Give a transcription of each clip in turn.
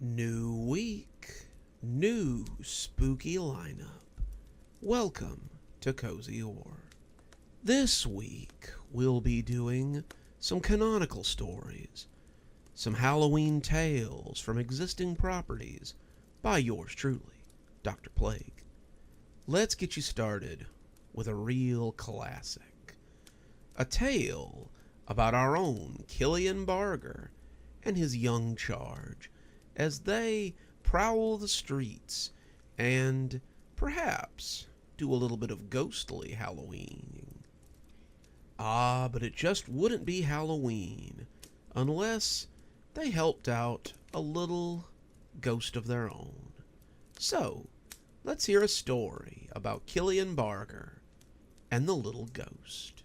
New week, new spooky lineup. Welcome to Cozy Horror. This week, we'll be doing some canonical stories, some Halloween tales from existing properties by yours truly, Dr. Plague. Let's get you started with a real classic. A tale about our own Killian Barger and his young charge as they prowl the streets and perhaps do a little bit of ghostly Halloweening. But it just wouldn't be Halloween unless they helped out a little ghost of their own. So, let's hear a story about Killian Barger and the little ghost.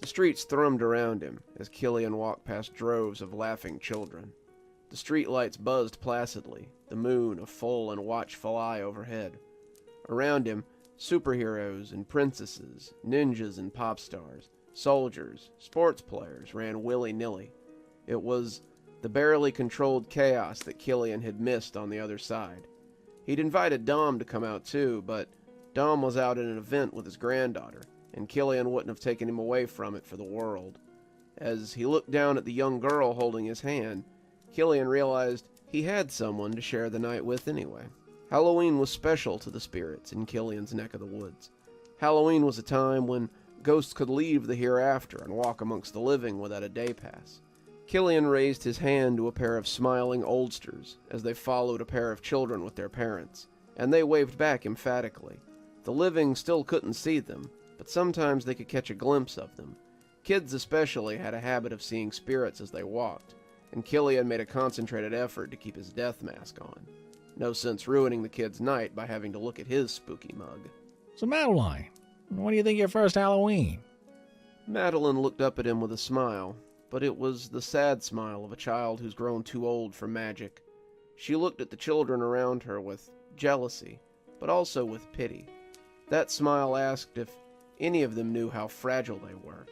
The streets thrummed around him as Killian walked past droves of laughing children. The streetlights buzzed placidly, the moon a full and watchful eye overhead. Around him, superheroes and princesses, ninjas and pop stars, soldiers, sports players ran willy-nilly. It was the barely controlled chaos that Killian had missed on the other side. He'd invited Dom to come out too, but Dom was out at an event with his granddaughter, and Killian wouldn't have taken him away from it for the world. As he looked down at the young girl holding his hand, Killian realized he had someone to share the night with anyway. Halloween was special to the spirits in Killian's neck of the woods. Halloween was a time when ghosts could leave the hereafter and walk amongst the living without a day pass. Killian raised his hand to a pair of smiling oldsters as they followed a pair of children with their parents, and they waved back emphatically. The living still couldn't see them, but sometimes they could catch a glimpse of them. Kids especially had a habit of seeing spirits as they walked, and Killian made a concentrated effort to keep his death mask on. No sense ruining the kid's night by having to look at his spooky mug. So Madeline, what do you think of your first Halloween? Madeline looked up at him with a smile, but it was the sad smile of a child who's grown too old for magic. She looked at the children around her with jealousy, but also with pity. That smile asked if any of them knew how fragile they were,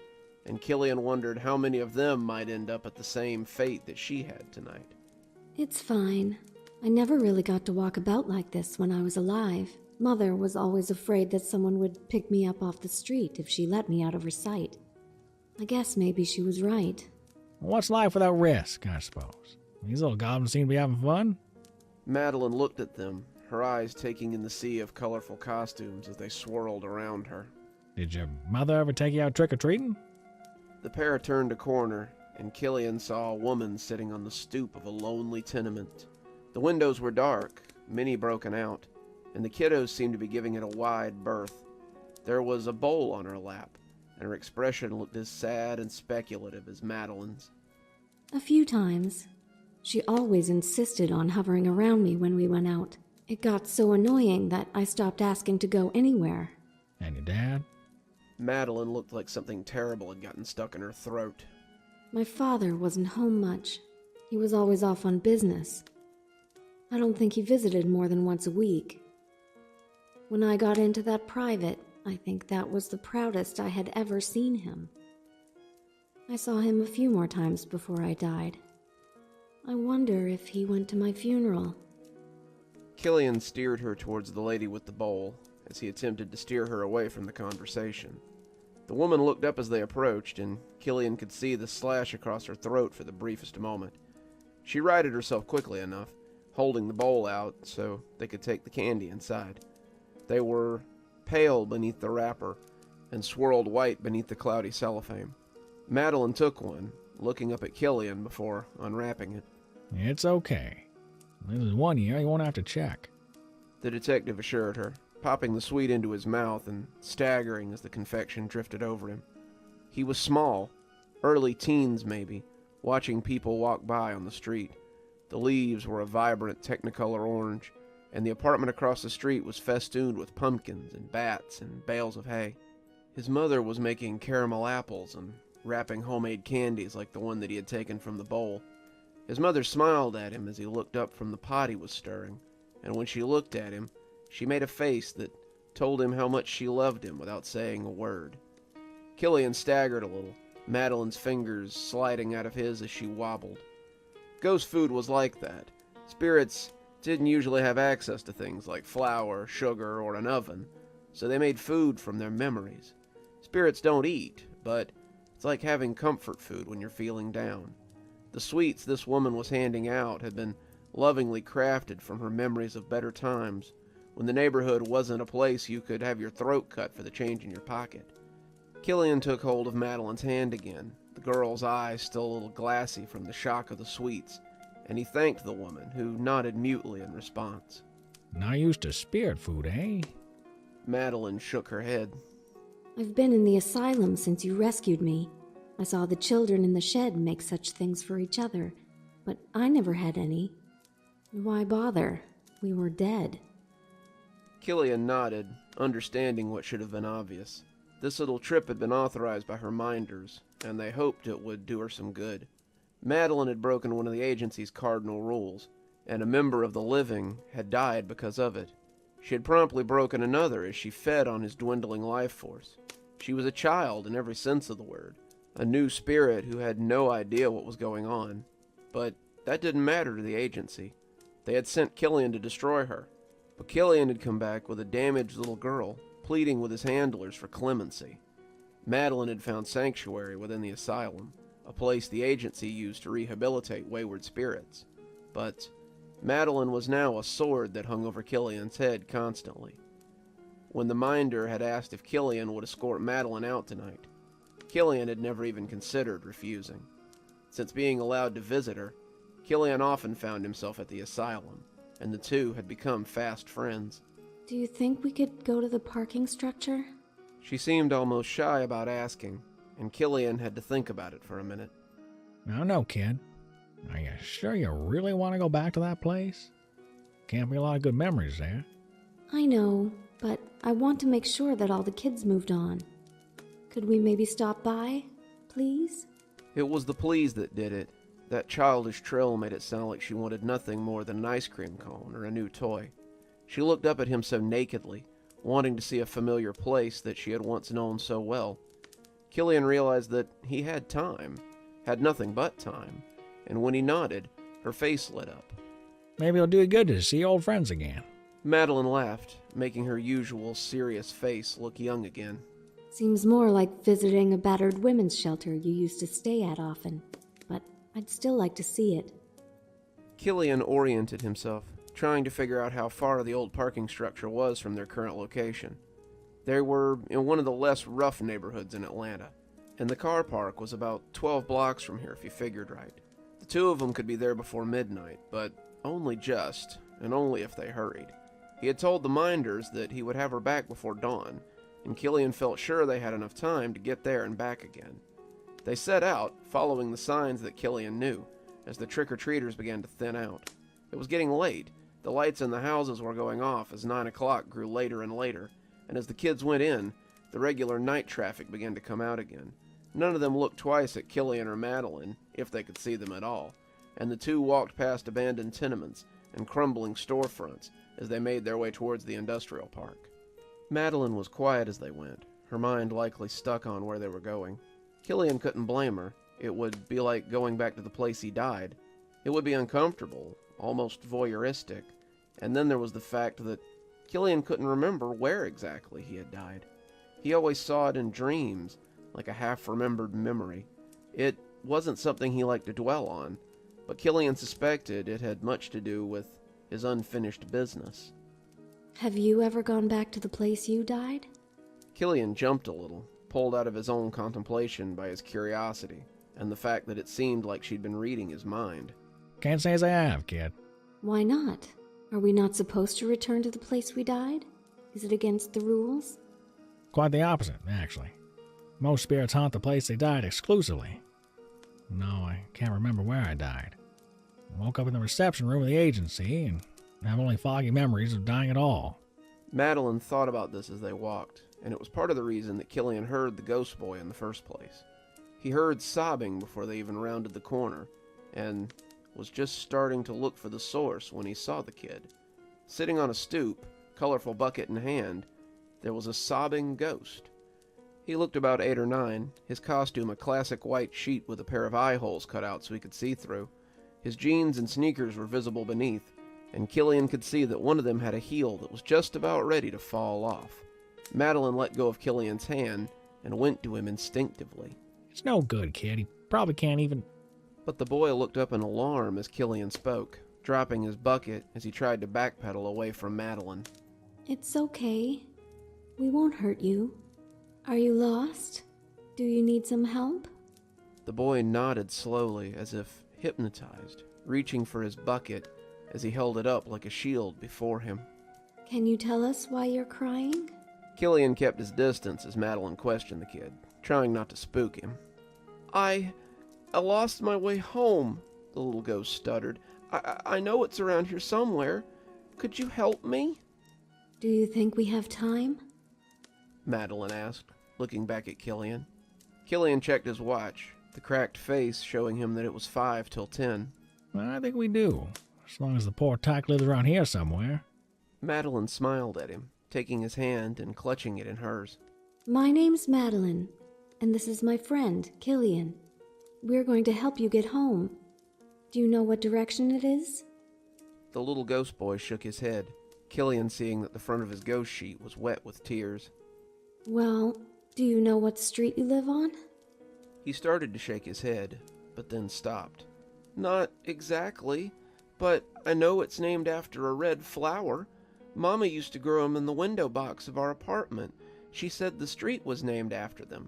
and Killian wondered how many of them might end up at the same fate that she had tonight. It's fine. I never really got to walk about like this when I was alive. Mother was always afraid that someone would pick me up off the street if she let me out of her sight. I guess maybe she was right. What's life without risk, I suppose? These little goblins seem to be having fun. Madeline looked at them, her eyes taking in the sea of colorful costumes as they swirled around her. Did your mother ever take you out trick-or-treating? The pair turned a corner, and Killian saw a woman sitting on the stoop of a lonely tenement. The windows were dark, many broken out, and the kiddos seemed to be giving it a wide berth. There was a bowl on her lap, and her expression looked as sad and speculative as Madeline's. A few times. She always insisted on hovering around me when we went out. It got so annoying that I stopped asking to go anywhere. And your dad? Madeline looked like something terrible had gotten stuck in her throat. My father wasn't home much. He was always off on business. I don't think he visited more than once a week. When I got into that private, I think that was the proudest I had ever seen him. I saw him a few more times before I died. I wonder if he went to my funeral. Killian steered her towards the lady with the bowl, as he attempted to steer her away from the conversation. The woman looked up as they approached, and Killian could see the slash across her throat for the briefest moment. She righted herself quickly enough, holding the bowl out so they could take the candy inside. They were pale beneath the wrapper and swirled white beneath the cloudy cellophane. Madeline took one, looking up at Killian before unwrapping it. It's okay. This is 1 year, you won't have to check. The detective assured her, popping the sweet into his mouth and staggering as the confection drifted over him. He was small, early teens maybe, watching people walk by on the street. The leaves were a vibrant technicolor orange, and the apartment across the street was festooned with pumpkins and bats and bales of hay. His mother was making caramel apples and wrapping homemade candies like the one that he had taken from the bowl. His mother smiled at him as he looked up from the pot he was stirring, and when she looked at him, she made a face that told him how much she loved him without saying a word. Killian staggered a little, Madeline's fingers sliding out of his as she wobbled. Ghost food was like that. Spirits didn't usually have access to things like flour, sugar, or an oven, so they made food from their memories. Spirits don't eat, but it's like having comfort food when you're feeling down. The sweets this woman was handing out had been lovingly crafted from her memories of better times, when the neighborhood wasn't a place you could have your throat cut for the change in your pocket. Killian took hold of Madeline's hand again, the girl's eyes still a little glassy from the shock of the sweets, and he thanked the woman, who nodded mutely in response. Not used to spirit food, eh? Madeline shook her head. I've been in the asylum since you rescued me. I saw the children in the shed make such things for each other, but I never had any. Why bother? We were dead. Killian nodded, understanding what should have been obvious. This little trip had been authorized by her minders, and they hoped it would do her some good. Madeline had broken one of the agency's cardinal rules, and a member of the living had died because of it. She had promptly broken another as she fed on his dwindling life force. She was a child in every sense of the word, a new spirit who had no idea what was going on. But that didn't matter to the agency. They had sent Killian to destroy her, but Killian had come back with a damaged little girl, pleading with his handlers for clemency. Madeline had found sanctuary within the asylum, a place the agency used to rehabilitate wayward spirits. But Madeline was now a sword that hung over Killian's head constantly. When the minder had asked if Killian would escort Madeline out tonight, Killian had never even considered refusing. Since being allowed to visit her, Killian often found himself at the asylum, and the two had become fast friends. Do you think we could go to the parking structure? She seemed almost shy about asking, and Killian had to think about it for a minute. I don't know, kid. Are you sure you really want to go back to that place? Can't be a lot of good memories there. I know, but I want to make sure that all the kids moved on. Could we maybe stop by, please? It was the please that did it. That childish trill made it sound like she wanted nothing more than an ice cream cone or a new toy. She looked up at him so nakedly, wanting to see a familiar place that she had once known so well. Killian realized that he had time, had nothing but time, and when he nodded, her face lit up. Maybe it'll do you good to see old friends again. Madeline laughed, making her usual serious face look young again. Seems more like visiting a battered women's shelter you used to stay at often, but I'd still like to see it. Killian oriented himself, trying to figure out how far the old parking structure was from their current location. They were in one of the less rough neighborhoods in Atlanta, and the car park was about 12 blocks from here if you figured right. The two of them could be there before midnight, but only just, and only if they hurried. He had told the minders that he would have her back before dawn, and Killian felt sure they had enough time to get there and back again. They set out, following the signs that Killian knew, as the trick-or-treaters began to thin out. It was getting late. The lights in the houses were going off as 9 o'clock grew later and later, and as the kids went in, the regular night traffic began to come out again. None of them looked twice at Killian or Madeline, if they could see them at all, and the two walked past abandoned tenements and crumbling storefronts as they made their way towards the industrial park. Madeline was quiet as they went, her mind likely stuck on where they were going. Killian couldn't blame her. It would be like going back to the place he died. It would be uncomfortable, almost voyeuristic, and then there was the fact that Killian couldn't remember where exactly he had died. He always saw it in dreams, like a half-remembered memory. It wasn't something he liked to dwell on, but Killian suspected it had much to do with his unfinished business. Have you ever gone back to the place you died? Killian jumped a little, pulled out of his own contemplation by his curiosity, and the fact that it seemed like she'd been reading his mind. Can't say as I have, kid. Why not? Are we not supposed to return to the place we died? Is it against the rules? Quite the opposite, actually. Most spirits haunt the place they died exclusively. No, I can't remember where I died. I woke up in the reception room of the agency and have only foggy memories of dying at all. Madeline thought about this as they walked, and it was part of the reason that Killian heard the ghost boy in the first place. He heard sobbing before they even rounded the corner, and was just starting to look for the source when he saw the kid. Sitting on a stoop, colorful bucket in hand, there was a sobbing ghost. He looked about 8 or 9, his costume a classic white sheet with a pair of eye holes cut out so he could see through. His jeans and sneakers were visible beneath, and Killian could see that one of them had a heel that was just about ready to fall off. Madeline let go of Killian's hand and went to him instinctively. It's no good, kid. He probably can't even... But the boy looked up in alarm as Killian spoke, dropping his bucket as he tried to backpedal away from Madeline. It's okay. We won't hurt you. Are you lost? Do you need some help? The boy nodded slowly, as if hypnotized, reaching for his bucket as he held it up like a shield before him. Can you tell us why you're crying? Killian kept his distance as Madeline questioned the kid, trying not to spook him. I lost my way home, the little ghost stuttered. I know it's around here somewhere. Could you help me? Do you think we have time? Madeline asked, looking back at Killian. Killian checked his watch, the cracked face showing him that it was 5 till 10. I think we do, as long as the poor tyke lives around here somewhere. Madeline smiled at him, taking his hand and clutching it in hers. My name's Madeline, and this is my friend, Killian. We're going to help you get home. Do you know what direction it is? The little ghost boy shook his head, Killian seeing that the front of his ghost sheet was wet with tears. Well, do you know what street you live on? He started to shake his head, but then stopped. Not exactly, but I know it's named after a red flower. Mama used to grow 'em in the window box of our apartment. She said the street was named after them.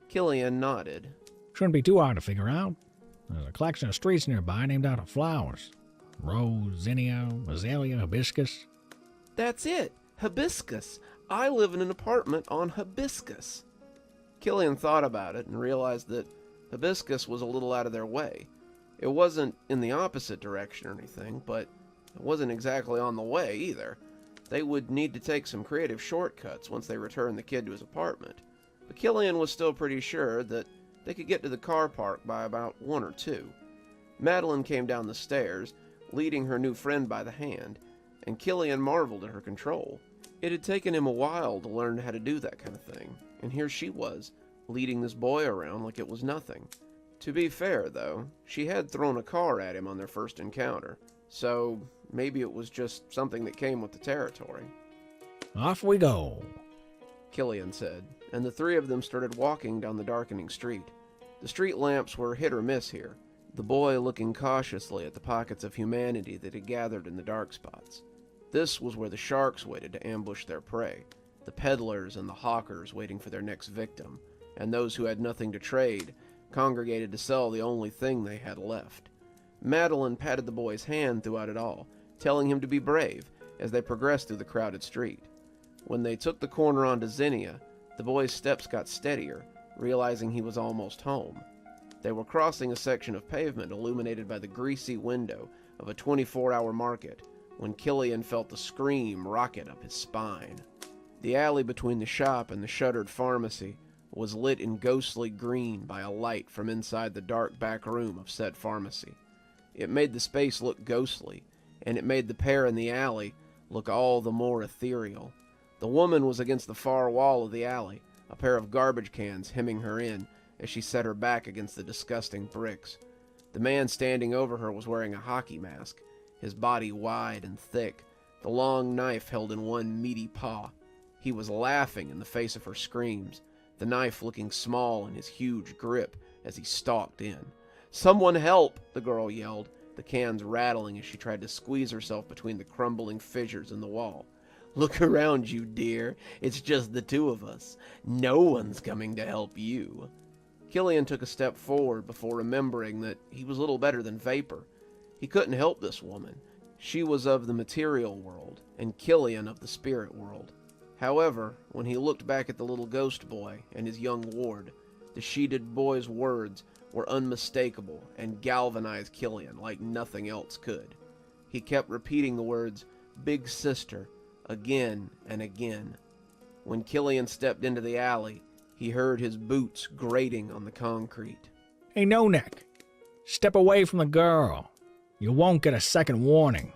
Killian nodded. Shouldn't be too hard to figure out. There's a collection of streets nearby named after flowers. Rose, zinnia, azalea, hibiscus. That's it, hibiscus. I live in an apartment on hibiscus. Killian thought about it and realized that hibiscus was a little out of their way. It wasn't in the opposite direction or anything, but it wasn't exactly on the way either. They would need to take some creative shortcuts once they returned the kid to his apartment. But Killian was still pretty sure that they could get to the car park by about 1 or 2. Madeline came down the stairs, leading her new friend by the hand, and Killian marveled at her control. It had taken him a while to learn how to do that kind of thing, and here she was, leading this boy around like it was nothing. To be fair, though, she had thrown a car at him on their first encounter, so maybe it was just something that came with the territory. Off we go, Killian said, and the 3 of them started walking down the darkening street. The street lamps were hit or miss here, the boy looking cautiously at the pockets of humanity that had gathered in the dark spots. This was where the sharks waited to ambush their prey, the peddlers and the hawkers waiting for their next victim, and those who had nothing to trade congregated to sell the only thing they had left. Madeline patted the boy's hand throughout it all, telling him to be brave as they progressed through the crowded street. When they took the corner onto Zinnia, the boy's steps got steadier, realizing he was almost home. They were crossing a section of pavement illuminated by the greasy window of a 24-hour market when Killian felt the scream rocket up his spine. The alley between the shop and the shuttered pharmacy was lit in ghostly green by a light from inside the dark back room of said pharmacy. It made the space look ghostly, and it made the pair in the alley look all the more ethereal. The woman was against the far wall of the alley, a pair of garbage cans hemming her in as she set her back against the disgusting bricks. The man standing over her was wearing a hockey mask, his body wide and thick, the long knife held in one meaty paw. He was laughing in the face of her screams, the knife looking small in his huge grip as he stalked in. "Someone help!" the girl yelled, the cans rattling as she tried to squeeze herself between the crumbling fissures in the wall. "Look around you, dear. It's just the 2 of us. No one's coming to help you." Killian took a step forward before remembering that he was little better than vapor. He couldn't help this woman. She was of the material world, and Killian of the spirit world. However, when he looked back at the little ghost boy and his young ward, the sheeted boy's words were unmistakable and galvanized Killian like nothing else could. He kept repeating the words, "Big sister," again and again. When Killian stepped into the alley, he heard his boots grating on the concrete. Hey, No Neck, step away from the girl. You won't get a second warning.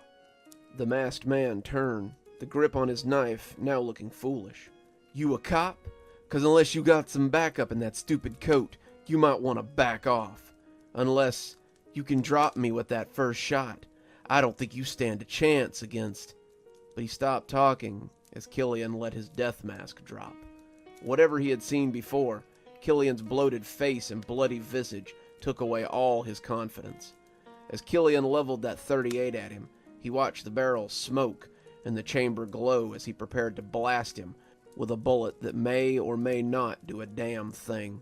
The masked man turned, the grip on his knife now looking foolish. "You a cop? 'Cause unless you got some backup in that stupid coat, you might want to back off. Unless you can drop me with that first shot, I don't think you stand a chance against... But he stopped talking as Killian let his death mask drop. Whatever he had seen before, Killian's bloated face and bloody visage took away all his confidence. As Killian leveled that .38 at him, he watched the barrel smoke and the chamber glow as he prepared to blast him with a bullet that may or may not do a damn thing.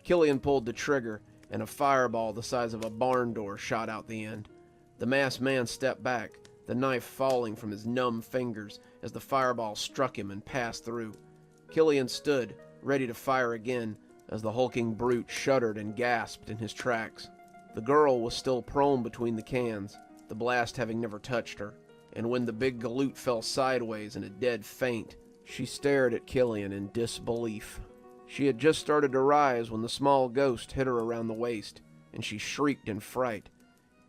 Killian pulled the trigger, and a fireball the size of a barn door shot out the end. The masked man stepped back, the knife falling from his numb fingers as the fireball struck him and passed through. Killian stood, ready to fire again, as the hulking brute shuddered and gasped in his tracks. The girl was still prone between the cans, the blast having never touched her, and when the big galoot fell sideways in a dead faint, she stared at Killian in disbelief. She had just started to rise when the small ghost hit her around the waist, and she shrieked in fright.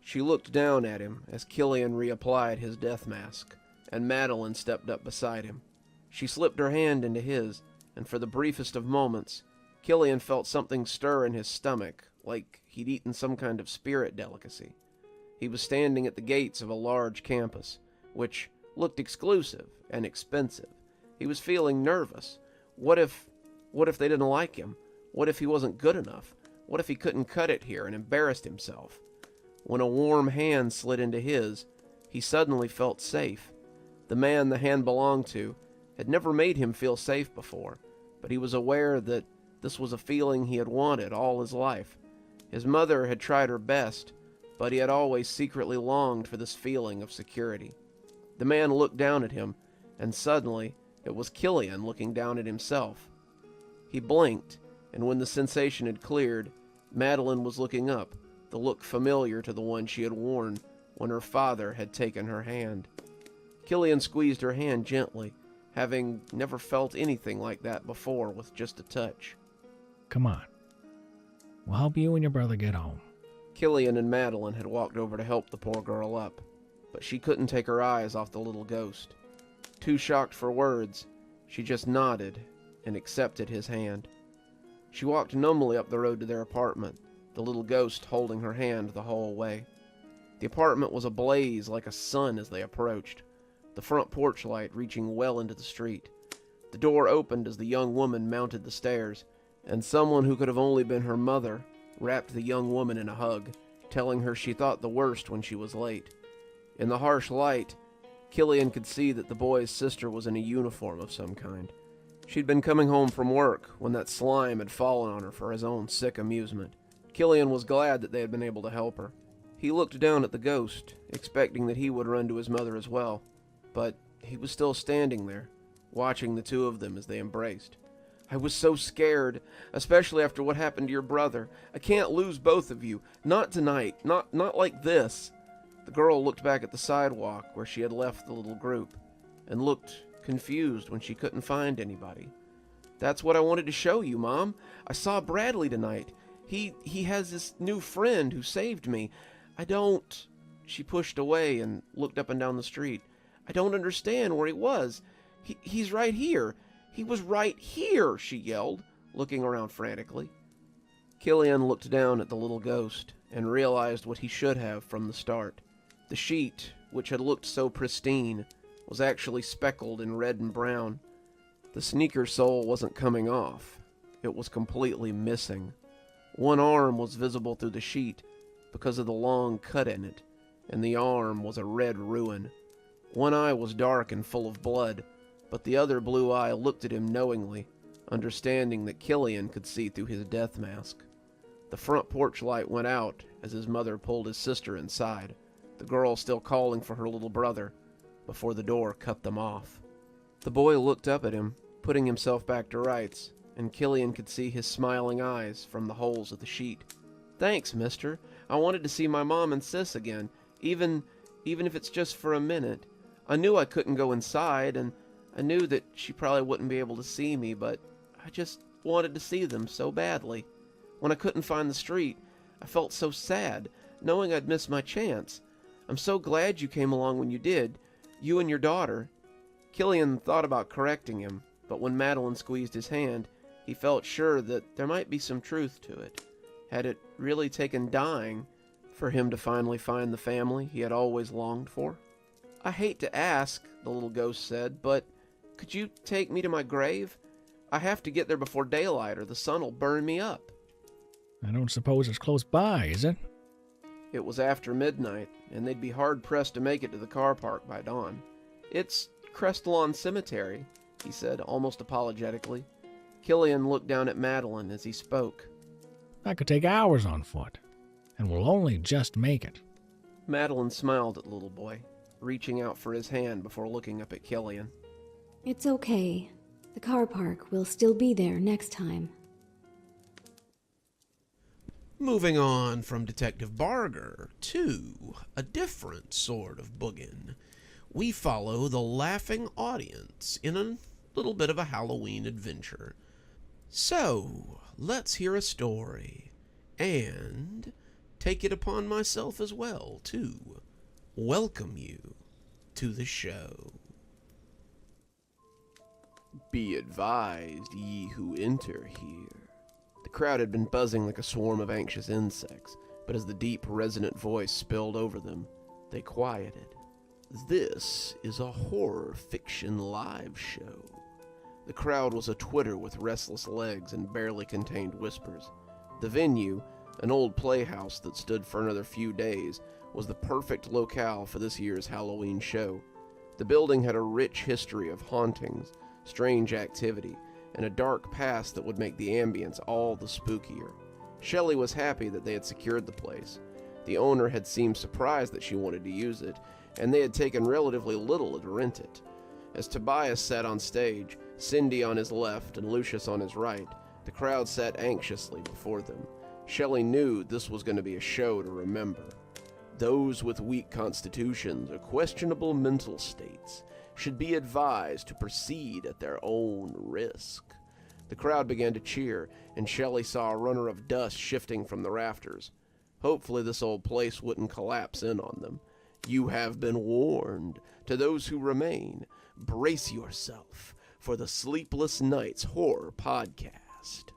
She looked down at him as Killian reapplied his death mask, and Madeline stepped up beside him. She slipped her hand into his, and for the briefest of moments, Killian felt something stir in his stomach, like he'd eaten some kind of spirit delicacy. He was standing at the gates of a large campus, which looked exclusive and expensive. He was feeling nervous. What if they didn't like him? What if he wasn't good enough? What if he couldn't cut it here and embarrassed himself? When a warm hand slid into his, he suddenly felt safe. The man the hand belonged to had never made him feel safe before, but he was aware that this was a feeling he had wanted all his life. His mother had tried her best, but he had always secretly longed for this feeling of security. The man looked down at him, and suddenly it was Killian looking down at himself. He blinked, and when the sensation had cleared, Madeline was looking up, the look familiar to the one she had worn when her father had taken her hand. Killian squeezed her hand gently, having never felt anything like that before with just a touch. Come on. We'll help you and your brother get home. Killian and Madeline had walked over to help the poor girl up, but she couldn't take her eyes off the little ghost. Too shocked for words, she just nodded and accepted his hand. She walked numbly up the road to their apartment, the little ghost holding her hand the whole way. The apartment was ablaze like a sun as they approached, the front porch light reaching well into the street. The door opened as the young woman mounted the stairs, and someone who could have only been her mother wrapped the young woman in a hug, telling her she thought the worst when she was late. In the harsh light, Killian could see that the boy's sister was in a uniform of some kind. She'd been coming home from work when that slime had fallen on her for his own sick amusement. Killian was glad that they had been able to help her. He looked down at the ghost, expecting that he would run to his mother as well, but he was still standing there, watching the two of them as they embraced. "I was so scared, especially after what happened to your brother. I can't lose both of you. Not tonight. Not like this." The girl looked back at the sidewalk where she had left the little group, and looked confused when she couldn't find anybody. "That's what I wanted to show you, Mom. I saw Bradley tonight. He has this new friend who saved me. I don't..." She pushed away and looked up and down the street. "I don't understand where he was. He's right here. He was right here," she yelled, looking around frantically. Killian looked down at the little ghost and realized what he should have from the start. The sheet, which had looked so pristine, was actually speckled in red and brown. The sneaker sole wasn't coming off. It was completely missing. One arm was visible through the sheet because of the long cut in it, and the arm was a red ruin. One eye was dark and full of blood, but the other blue eye looked at him knowingly, understanding that Killian could see through his death mask. The front porch light went out as his mother pulled his sister inside, the girl still calling for her little brother, before the door cut them off. The boy looked up at him, putting himself back to rights, and Killian could see his smiling eyes from the holes of the sheet. "Thanks, mister. I wanted to see my mom and sis again, even if it's just for a minute. I knew I couldn't go inside, and I knew that she probably wouldn't be able to see me, but I just wanted to see them so badly. When I couldn't find the street, I felt so sad, knowing I'd missed my chance. I'm so glad you came along when you did, you and your daughter." Killian thought about correcting him, but when Madeline squeezed his hand, He felt sure that there might be some truth to it. Had it really taken dying for him to finally find the family he had always longed for? "I hate to ask," the little ghost said, "but could you take me to my grave? I have to get there before daylight or the sun will burn me up." I don't suppose it's close by, is it? It was after midnight, and they'd be hard-pressed to make it to the car park by dawn. "It's Crestlawn Cemetery," he said, almost apologetically. Killian looked down at Madeline as he spoke. I could take hours on foot, and we'll only just make it. Madeline smiled at the little boy, reaching out for his hand before looking up at Killian. It's okay. The car park will still be there next time. Moving on from Detective Barger to a different sort of boogin, we follow the laughing audience in a little bit of a Halloween adventure. So, let's hear a story, and take it upon myself as well to welcome you to the show. "Be advised, ye who enter here." The crowd had been buzzing like a swarm of anxious insects, but as the deep, resonant voice spilled over them, they quieted. "This is a horror fiction live show." The crowd was a-twitter with restless legs and barely contained whispers. The venue, an old playhouse that stood for another few days, was the perfect locale for this year's Halloween show. The building had a rich history of hauntings, strange activity, and a dark past that would make the ambience all the spookier. Shelley was happy that they had secured the place. The owner had seemed surprised that she wanted to use it, and they had taken relatively little to rent it. As Tobias sat on stage, Cindy on his left and Lucius on his right, the crowd sat anxiously before them. Shelley knew this was going to be a show to remember. Those with weak constitutions or questionable mental states should be advised to proceed at their own risk. The crowd began to cheer, and Shelley saw a runner of dust shifting from the rafters. Hopefully this old place wouldn't collapse in on them. "You have been warned. To those who remain, brace yourself for the Sleepless Nights Horror Podcast."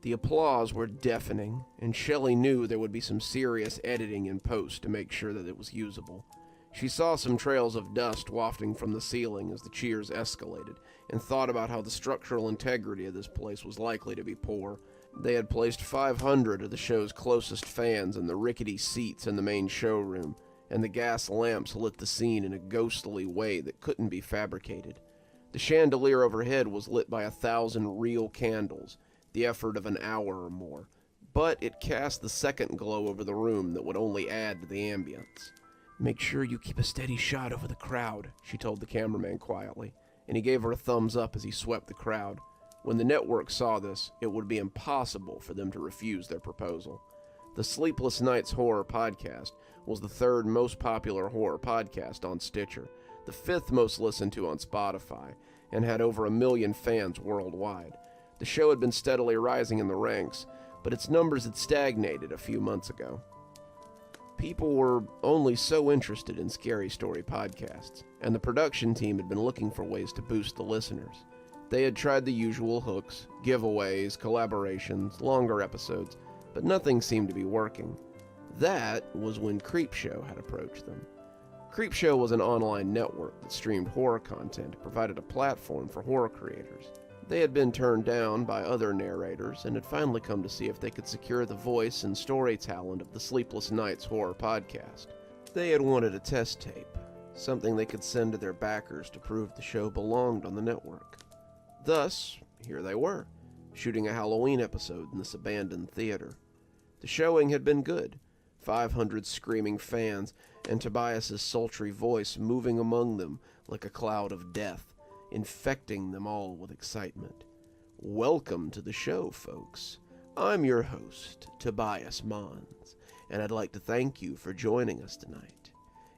The applause were deafening, and Shelley knew there would be some serious editing in post to make sure that it was usable. She saw some trails of dust wafting from the ceiling as the cheers escalated, and thought about how the structural integrity of this place was likely to be poor. They had placed 500 of the show's closest fans in the rickety seats in the main showroom, and the gas lamps lit the scene in a ghostly way that couldn't be fabricated. The chandelier overhead was lit by 1,000 real candles, the effort of an hour or more, but it cast the second glow over the room that would only add to the ambience. "Make sure you keep a steady shot over the crowd," she told the cameraman quietly, and he gave her a thumbs up as he swept the crowd. When the network saw this, it would be impossible for them to refuse their proposal. The Sleepless Nights Horror Podcast was the third most popular horror podcast on Stitcher, the fifth most listened to on Spotify, and had over 1 million fans worldwide. The show had been steadily rising in the ranks, but its numbers had stagnated a few months ago. People were only so interested in scary story podcasts, and the production team had been looking for ways to boost the listeners. They had tried the usual hooks, giveaways, collaborations, longer episodes, but nothing seemed to be working. That was when Creepshow had approached them. Creepshow was an online network that streamed horror content and provided a platform for horror creators. They had been turned down by other narrators and had finally come to see if they could secure the voice and story talent of the Sleepless Nights Horror Podcast. They had wanted a test tape, something they could send to their backers to prove the show belonged on the network. Thus, here they were, shooting a Halloween episode in this abandoned theater. The showing had been good, 500 screaming fans, and Tobias's sultry voice moving among them like a cloud of death, infecting them all with excitement. Welcome to the show, folks. I'm your host, Tobias Mons, and I'd like to thank you for joining us tonight.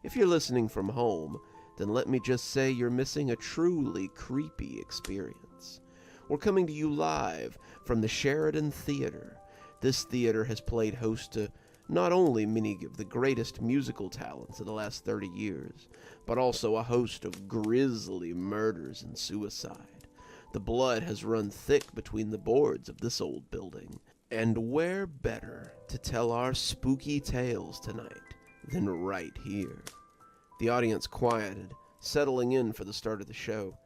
If you're listening from home, then let me just say you're missing a truly creepy experience. We're coming to you live from the Sheridan Theater. This theater has played host to not only many of the greatest musical talents of the last 30 years, but also a host of grisly murders and suicide. The blood has run thick between the boards of this old building. And where better to tell our spooky tales tonight than right here? The audience quieted, settling in for the start of the show.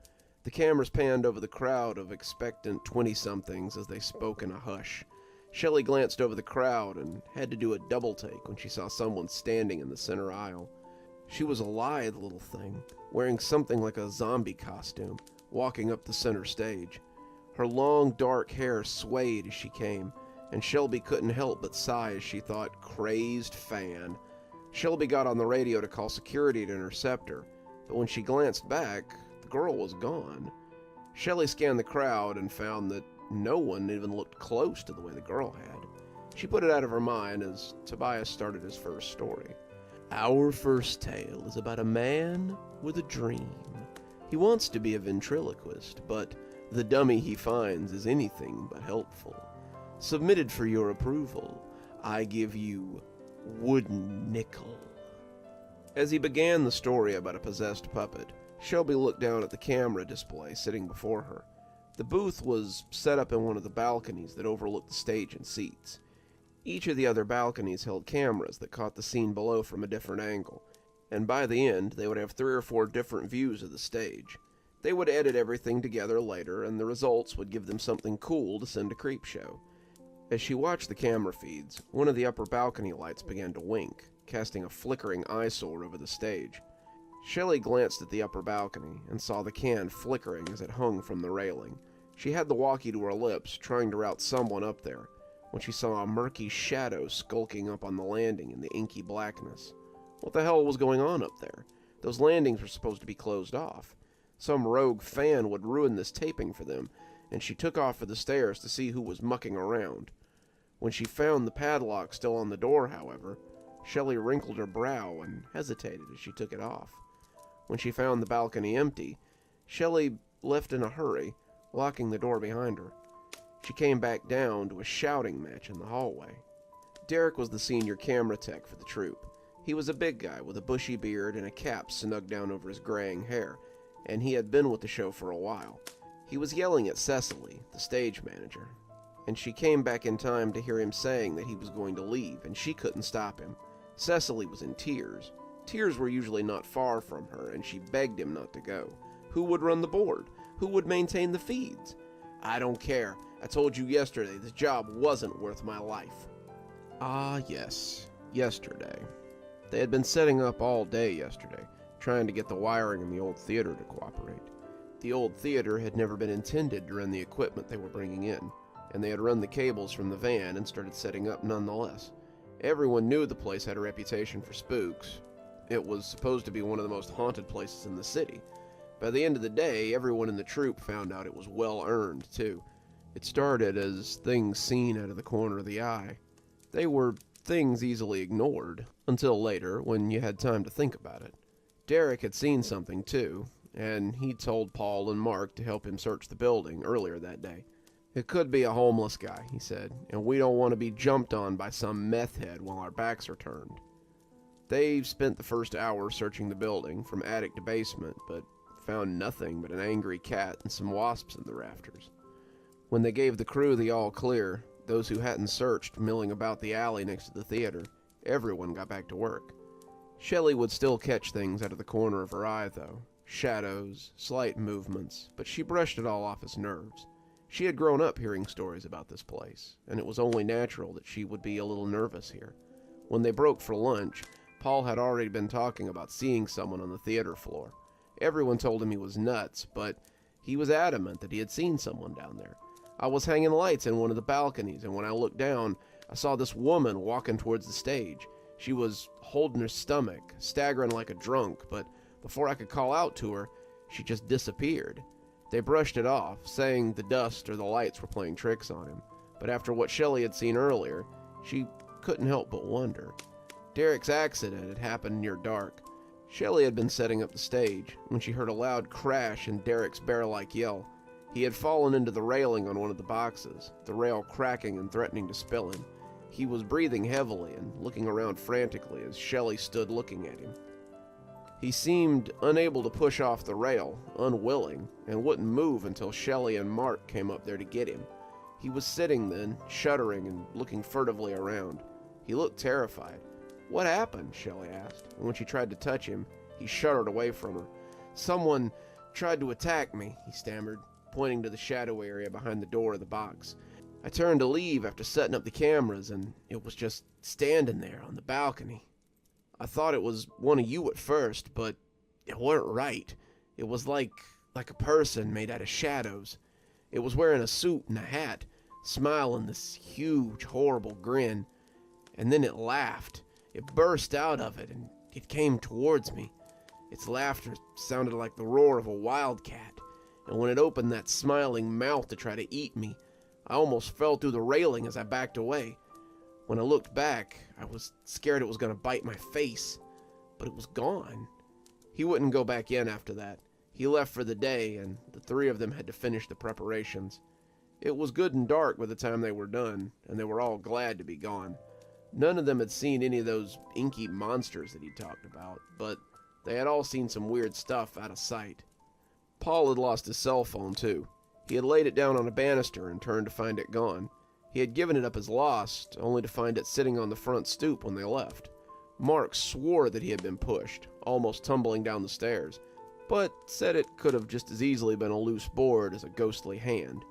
The cameras panned over the crowd of expectant 20-somethings as they spoke in a hush. Shelley glanced over the crowd and had to do a double take when she saw someone standing in the center aisle. She was a lithe little thing, wearing something like a zombie costume, walking up the center stage. Her long, dark hair swayed as she came, and Shelby couldn't help but sigh as she thought, crazed fan. Shelby got on the radio to call security to intercept her, but when she glanced back, the girl was gone. Shelley scanned the crowd and found that no one even looked close to the way the girl had. She put it out of her mind as Tobias started his first story. Our first tale is about a man with a dream. He wants to be a ventriloquist, but the dummy he finds is anything but helpful. Submitted for your approval, I give you Wooden Nickel. As he began the story about a possessed puppet, Shelby looked down at the camera display sitting before her. The booth was set up in one of the balconies that overlooked the stage and seats. Each of the other balconies held cameras that caught the scene below from a different angle, and by the end they would have 3 or 4 different views of the stage. They would edit everything together later, and the results would give them something cool to send to Creepshow. As she watched the camera feeds, one of the upper balcony lights began to wink, casting a flickering eyesore over the stage. Shelley glanced at the upper balcony and saw the can flickering as it hung from the railing. She had the walkie to her lips, trying to route someone up there, when she saw a murky shadow skulking up on the landing in the inky blackness. What the hell was going on up there? Those landings were supposed to be closed off. Some rogue fan would ruin this taping for them, and she took off for the stairs to see who was mucking around. When she found the padlock still on the door, however, Shelley wrinkled her brow and hesitated as she took it off. When she found the balcony empty, Shelley left in a hurry, locking the door behind her. She came back down to a shouting match in the hallway. Derek was the senior camera tech for the troupe. He was a big guy with a bushy beard and a cap snugged down over his graying hair, and he had been with the show for a while. He was yelling at Cecily, the stage manager, and she came back in time to hear him saying that he was going to leave, and she couldn't stop him. Cecily was in tears. Tears were usually not far from her, and she begged him not to go. Who would run the board? Who would maintain the feeds? I don't care. I told you yesterday this job wasn't worth my life. Ah, yes. Yesterday. They had been setting up all day yesterday, trying to get the wiring in the old theater to cooperate. The old theater had never been intended to run the equipment they were bringing in, and they had run the cables from the van and started setting up nonetheless. Everyone knew the place had a reputation for spooks. It was supposed to be one of the most haunted places in the city. By the end of the day, everyone in the troupe found out it was well earned, too. It started as things seen out of the corner of the eye. They were things easily ignored, until later, when you had time to think about it. Derek had seen something, too, and he told Paul and Mark to help him search the building earlier that day. It could be a homeless guy, he said, and we don't want to be jumped on by some meth head while our backs are turned. They spent the first hour searching the building, from attic to basement, but found nothing but an angry cat and some wasps in the rafters. When they gave the crew the all-clear, those who hadn't searched milling about the alley next to the theater, everyone got back to work. Shelley would still catch things out of the corner of her eye, though. Shadows, slight movements, but she brushed it all off as nerves. She had grown up hearing stories about this place, and it was only natural that she would be a little nervous here. When they broke for lunch, Paul had already been talking about seeing someone on the theater floor. Everyone told him he was nuts, but he was adamant that he had seen someone down there. I was hanging lights in one of the balconies, and when I looked down, I saw this woman walking towards the stage. She was holding her stomach, staggering like a drunk, but before I could call out to her, she just disappeared. They brushed it off, saying the dust or the lights were playing tricks on him, but after what Shelley had seen earlier, she couldn't help but wonder. Derek's accident had happened near dark. Shelley had been setting up the stage when she heard a loud crash and Derek's bear-like yell. He had fallen into the railing on one of the boxes, the rail cracking and threatening to spill him. He was breathing heavily and looking around frantically as Shelley stood looking at him. He seemed unable to push off the rail, unwilling, and wouldn't move until Shelley and Mark came up there to get him. He was sitting then, shuddering and looking furtively around. He looked terrified. "What happened?" Shelley asked, and when she tried to touch him, he shuddered away from her. "Someone tried to attack me," he stammered, pointing to the shadow area behind the door of the box. "I turned to leave after setting up the cameras, and it was just standing there on the balcony. I thought it was one of you at first, but it weren't right. It was like a person made out of shadows. It was wearing a suit and a hat, smiling this huge, horrible grin. And then it laughed. It burst out of it, and it came towards me. Its laughter sounded like the roar of a wildcat, and when it opened that smiling mouth to try to eat me, I almost fell through the railing as I backed away. When I looked back, I was scared it was going to bite my face, but it was gone." He wouldn't go back in after that. He left for the day, and the three of them had to finish the preparations. It was good and dark by the time they were done, and they were all glad to be gone. None of them had seen any of those inky monsters that he talked about, but they had all seen some weird stuff out of sight. Paul had lost his cell phone, too. He had laid it down on a banister and turned to find it gone. He had given it up as lost, only to find it sitting on the front stoop when they left. Mark swore that he had been pushed, almost tumbling down the stairs, but said it could have just as easily been a loose board as a ghostly hand.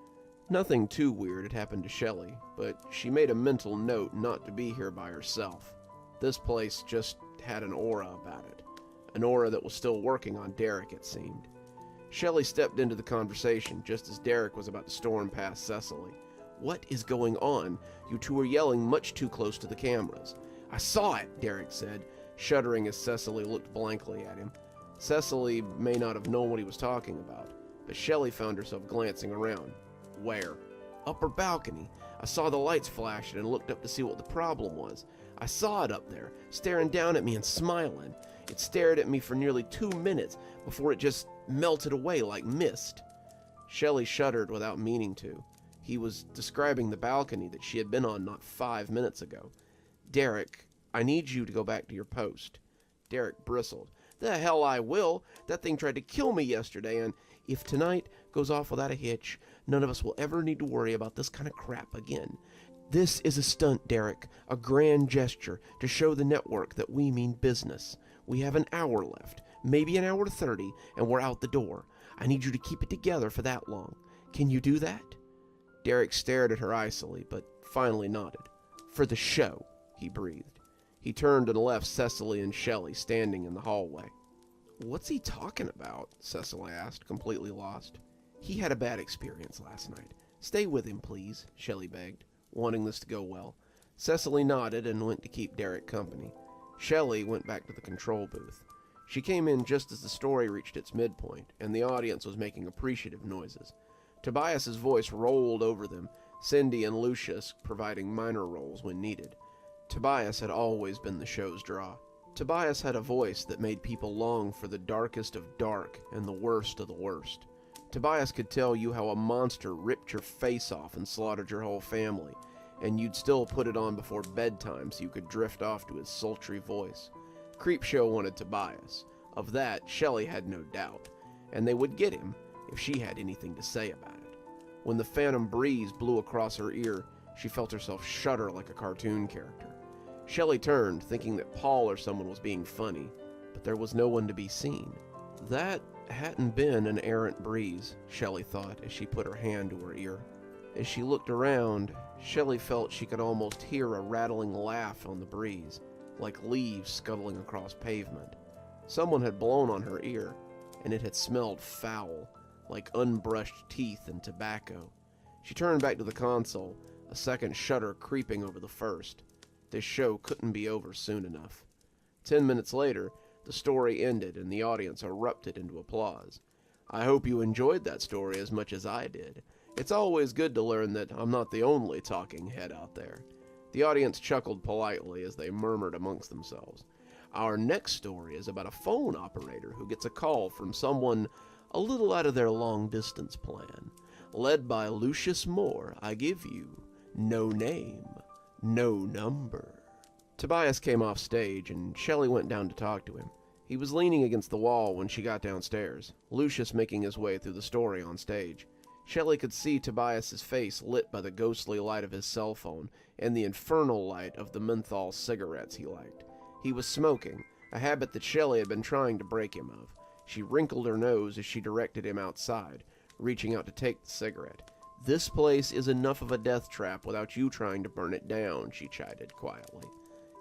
Nothing too weird had happened to Shelley, but she made a mental note not to be here by herself. This place just had an aura about it. An aura that was still working on Derek, it seemed. Shelley stepped into the conversation just as Derek was about to storm past Cecily. "What is going on? You two are yelling much too close to the cameras." "I saw it," Derek said, shuddering as Cecily looked blankly at him. Cecily may not have known what he was talking about, but Shelley found herself glancing around. "Where?" "Upper balcony. I saw the lights flashing and looked up to see what the problem was. I saw it up there, staring down at me and smiling. It stared at me for nearly 2 minutes before it just melted away like mist." Shelley shuddered without meaning to. He was describing the balcony that she had been on not 5 minutes ago. "Derek, I need you to go back to your post." Derek bristled. "The hell I will. That thing tried to kill me yesterday, and if tonight goes off without a hitch, none of us will ever need to worry about this kind of crap again. This is a stunt, Derek, a grand gesture to show the network that we mean business. We have an hour left, maybe an hour 30, and we're out the door. I need you to keep it together for that long. Can you do that?" Derek stared at her icily, but finally nodded. "For the show," he breathed. He turned and left Cecily and Shelley standing in the hallway. "What's he talking about?" Cecily asked, completely lost. "He had a bad experience last night. Stay with him, please," Shelley begged, wanting this to go well. Cecily nodded and went to keep Derek company. Shelley went back to the control booth. She came in just as the story reached its midpoint, and the audience was making appreciative noises. Tobias's voice rolled over them, Cindy and Lucius providing minor roles when needed. Tobias had always been the show's draw. Tobias had a voice that made people long for the darkest of dark and the worst of the worst. Tobias could tell you how a monster ripped your face off and slaughtered your whole family, and you'd still put it on before bedtime so you could drift off to his sultry voice. Creepshow wanted Tobias. Of that, Shelley had no doubt, and they would get him if she had anything to say about it. When the phantom breeze blew across her ear, she felt herself shudder like a cartoon character. Shelley turned, thinking that Paul or someone was being funny, but there was no one to be seen. That hadn't been an errant breeze, Shelley thought as she put her hand to her ear. As she looked around, Shelley felt she could almost hear a rattling laugh on the breeze, like leaves scuttling across pavement. Someone had blown on her ear, and it had smelled foul, like unbrushed teeth and tobacco. She turned back to the console, a second shudder creeping over the first. This show couldn't be over soon enough. 10 minutes later, the story ended and the audience erupted into applause. I hope you enjoyed that story as much as I did. It's always good to learn that I'm not the only talking head out there. The audience chuckled politely as they murmured amongst themselves. Our next story is about a phone operator who gets a call from someone a little out of their long-distance plan. Led by Lucius Moore, I give you No Name, No Number. Tobias came off stage, and Shelley went down to talk to him. He was leaning against the wall when she got downstairs, Lucius making his way through the story on stage. Shelley could see Tobias's face lit by the ghostly light of his cell phone and the infernal light of the menthol cigarettes he liked. He was smoking, a habit that Shelley had been trying to break him of. She wrinkled her nose as she directed him outside, reaching out to take the cigarette. "This place is enough of a death trap without you trying to burn it down," she chided quietly.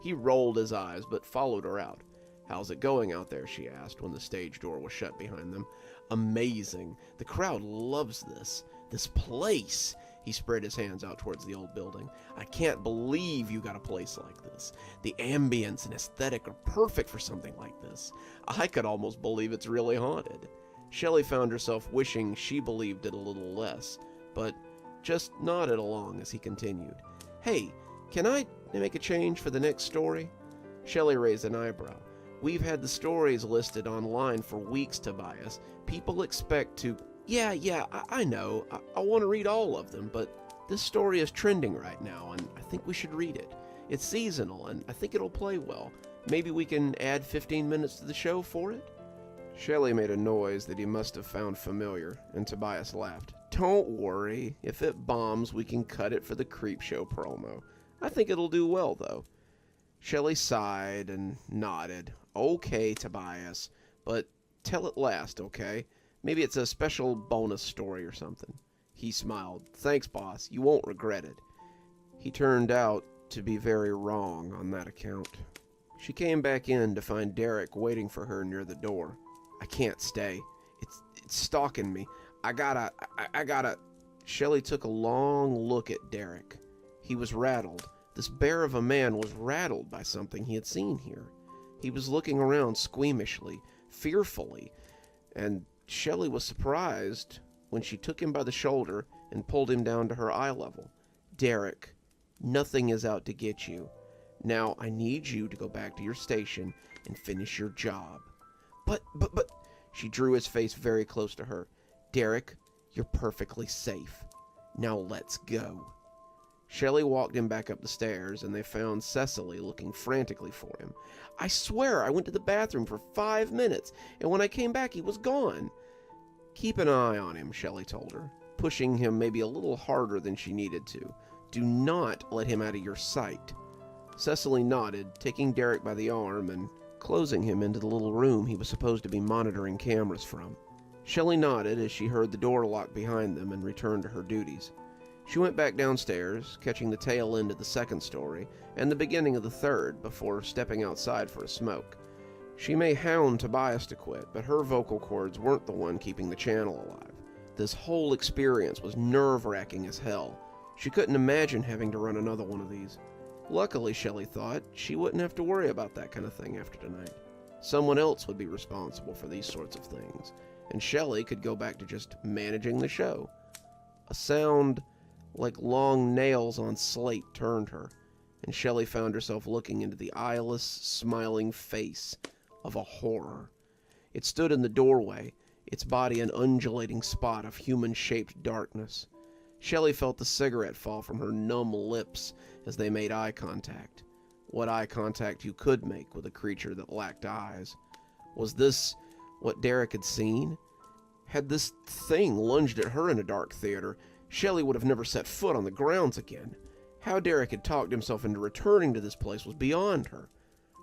He rolled his eyes, but followed her out. "How's it going out there?" she asked when the stage door was shut behind them. "Amazing. The crowd loves this. This place." He spread his hands out towards the old building. "I can't believe you got a place like this. The ambience and aesthetic are perfect for something like this. I could almost believe it's really haunted." Shelley found herself wishing she believed it a little less, but just nodded along as he continued. "Hey, can I make a change for the next story?" Shelley raised an eyebrow. "We've had the stories listed online for weeks, Tobias. People expect to..." Yeah, I know. I want to read all of them, but this story is trending right now, and I think we should read it. It's seasonal, and I think it'll play well. Maybe we can add 15 minutes to the show for it?" Shelley made a noise that he must have found familiar, and Tobias laughed. "Don't worry. If it bombs, we can cut it for the Creepshow promo. I think it'll do well, though." Shelley sighed and nodded. "Okay, Tobias, but tell it last, okay? Maybe it's a special bonus story or something." He smiled. "Thanks, boss. You won't regret it." He turned out to be very wrong on that account. She came back in to find Derek waiting for her near the door. "I can't stay. It's stalking me. I gotta... Shelley took a long look at Derek. He was rattled. This bear of a man was rattled by something he had seen here. He was looking around squeamishly, fearfully, and Shelley was surprised when she took him by the shoulder and pulled him down to her eye level. "Derek, nothing is out to get you. Now I need you to go back to your station and finish your job." But... She drew his face very close to her. "Derek, you're perfectly safe. Now let's go." Shelley walked him back up the stairs, and they found Cecily looking frantically for him. "I swear I went to the bathroom for 5 minutes, and when I came back he was gone." "Keep an eye on him," Shelley told her, pushing him maybe a little harder than she needed to. "Do not let him out of your sight." Cecily nodded, taking Derek by the arm and closing him into the little room he was supposed to be monitoring cameras from. Shelley nodded as she heard the door lock behind them and returned to her duties. She went back downstairs, catching the tail end of the second story and the beginning of the third before stepping outside for a smoke. She may hound Tobias to quit, but her vocal cords weren't the one keeping the channel alive. This whole experience was nerve-wracking as hell. She couldn't imagine having to run another one of these. Luckily, Shelley thought, she wouldn't have to worry about that kind of thing after tonight. Someone else would be responsible for these sorts of things, and Shelley could go back to just managing the show. A sound like long nails on slate turned her, and Shelley found herself looking into the eyeless, smiling face of a horror. It stood in the doorway, its body an undulating spot of human-shaped darkness. Shelley felt the cigarette fall from her numb lips as they made eye contact. What eye contact you could make with a creature that lacked eyes. Was this what Derek had seen? Had this thing lunged at her in a dark theater, Shelley would have never set foot on the grounds again. How Derek had talked himself into returning to this place was beyond her.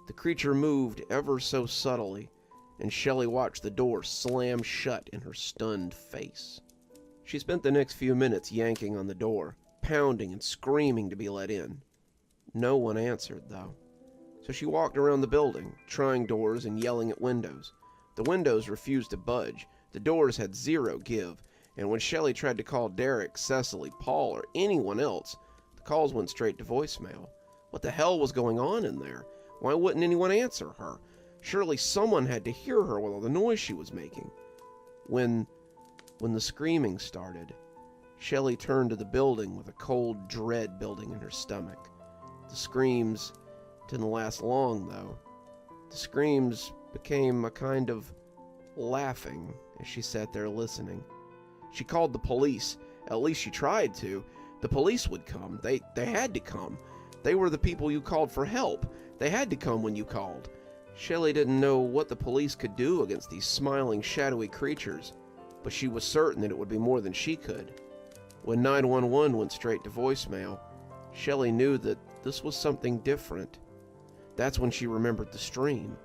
The creature moved ever so subtly, and Shelley watched the door slam shut in her stunned face. She spent the next few minutes yanking on the door, pounding and screaming to be let in. No one answered, though. So she walked around the building, trying doors and yelling at windows. The windows refused to budge, the doors had zero give, and when Shelley tried to call Derek, Cecily, Paul, or anyone else, the calls went straight to voicemail. What the hell was going on in there? Why wouldn't anyone answer her? Surely someone had to hear her with all the noise she was making. When the screaming started, Shelley turned to the building with a cold dread building in her stomach. The screams didn't last long, though. The screams became a kind of laughing as she sat there listening. She called the police. At least she tried to. The police would come. They had to come. They were the people you called for help. They had to come when you called. Shelley didn't know what the police could do against these smiling, shadowy creatures, but she was certain that it would be more than she could. When 911 went straight to voicemail, Shelley knew that this was something different. That's when she remembered the stream.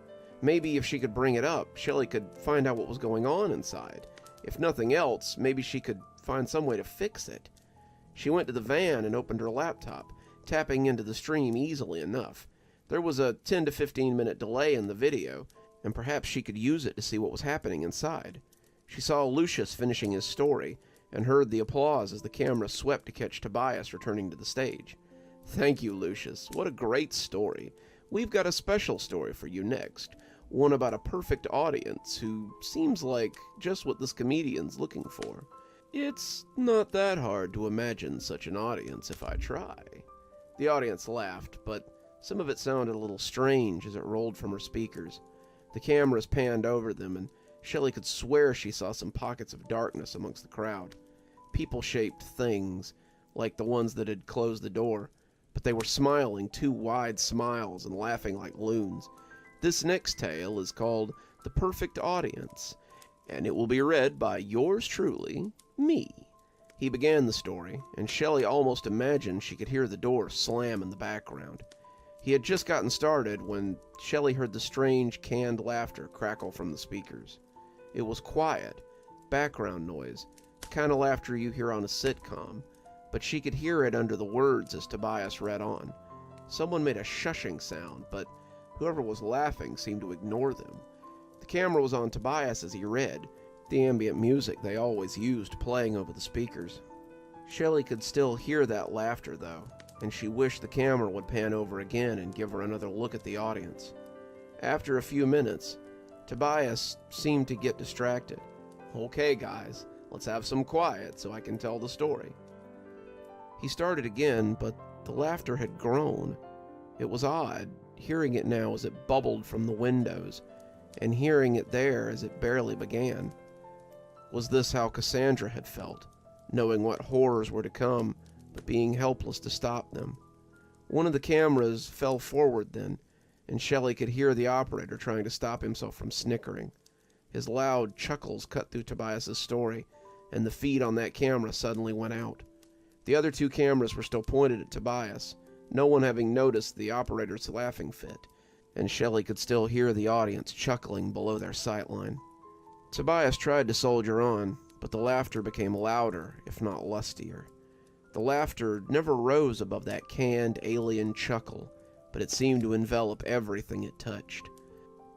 Maybe if she could bring it up, Shelley could find out what was going on inside. If nothing else, maybe she could find some way to fix it. She went to the van and opened her laptop, tapping into the stream easily enough. There was a 10 to 15 minute delay in the video, and perhaps she could use it to see what was happening inside. She saw Lucius finishing his story, and heard the applause as the camera swept to catch Tobias returning to the stage. "Thank you, Lucius. What a great story. We've got a special story for you next. One about a perfect audience who seems like just what this comedian's looking for. It's not that hard to imagine such an audience if I try." The audience laughed, but some of it sounded a little strange as it rolled from her speakers. The cameras panned over them, and Shelley could swear she saw some pockets of darkness amongst the crowd. People-shaped things, like the ones that had closed the door, but they were smiling 2 wide smiles and laughing like loons. This next tale is called The Perfect Audience, and it will be read by yours truly, me. He began the story, and Shelley almost imagined she could hear the door slam in the background. He had just gotten started when Shelley heard the strange, canned laughter crackle from the speakers. It was quiet, background noise, the kind of laughter you hear on a sitcom, but she could hear it under the words as Tobias read on. Someone made a shushing sound, but whoever was laughing seemed to ignore them. The camera was on Tobias as he read, the ambient music they always used playing over the speakers. Shelley could still hear that laughter, though, and she wished the camera would pan over again and give her another look at the audience. After a few minutes, Tobias seemed to get distracted. "Okay, guys, let's have some quiet so I can tell the story." He started again, but the laughter had grown. It was odd, hearing it now as it bubbled from the windows, and hearing it there as it barely began. Was this how Cassandra had felt, knowing what horrors were to come, but being helpless to stop them? One of the cameras fell forward then, and Shelley could hear the operator trying to stop himself from snickering. His loud chuckles cut through Tobias's story, and the feed on that camera suddenly went out. The other 2 cameras were still pointed at Tobias, no one having noticed the operator's laughing fit, and Shelley could still hear the audience chuckling below their sightline. Tobias tried to soldier on, but the laughter became louder, if not lustier. The laughter never rose above that canned alien chuckle, but it seemed to envelop everything it touched.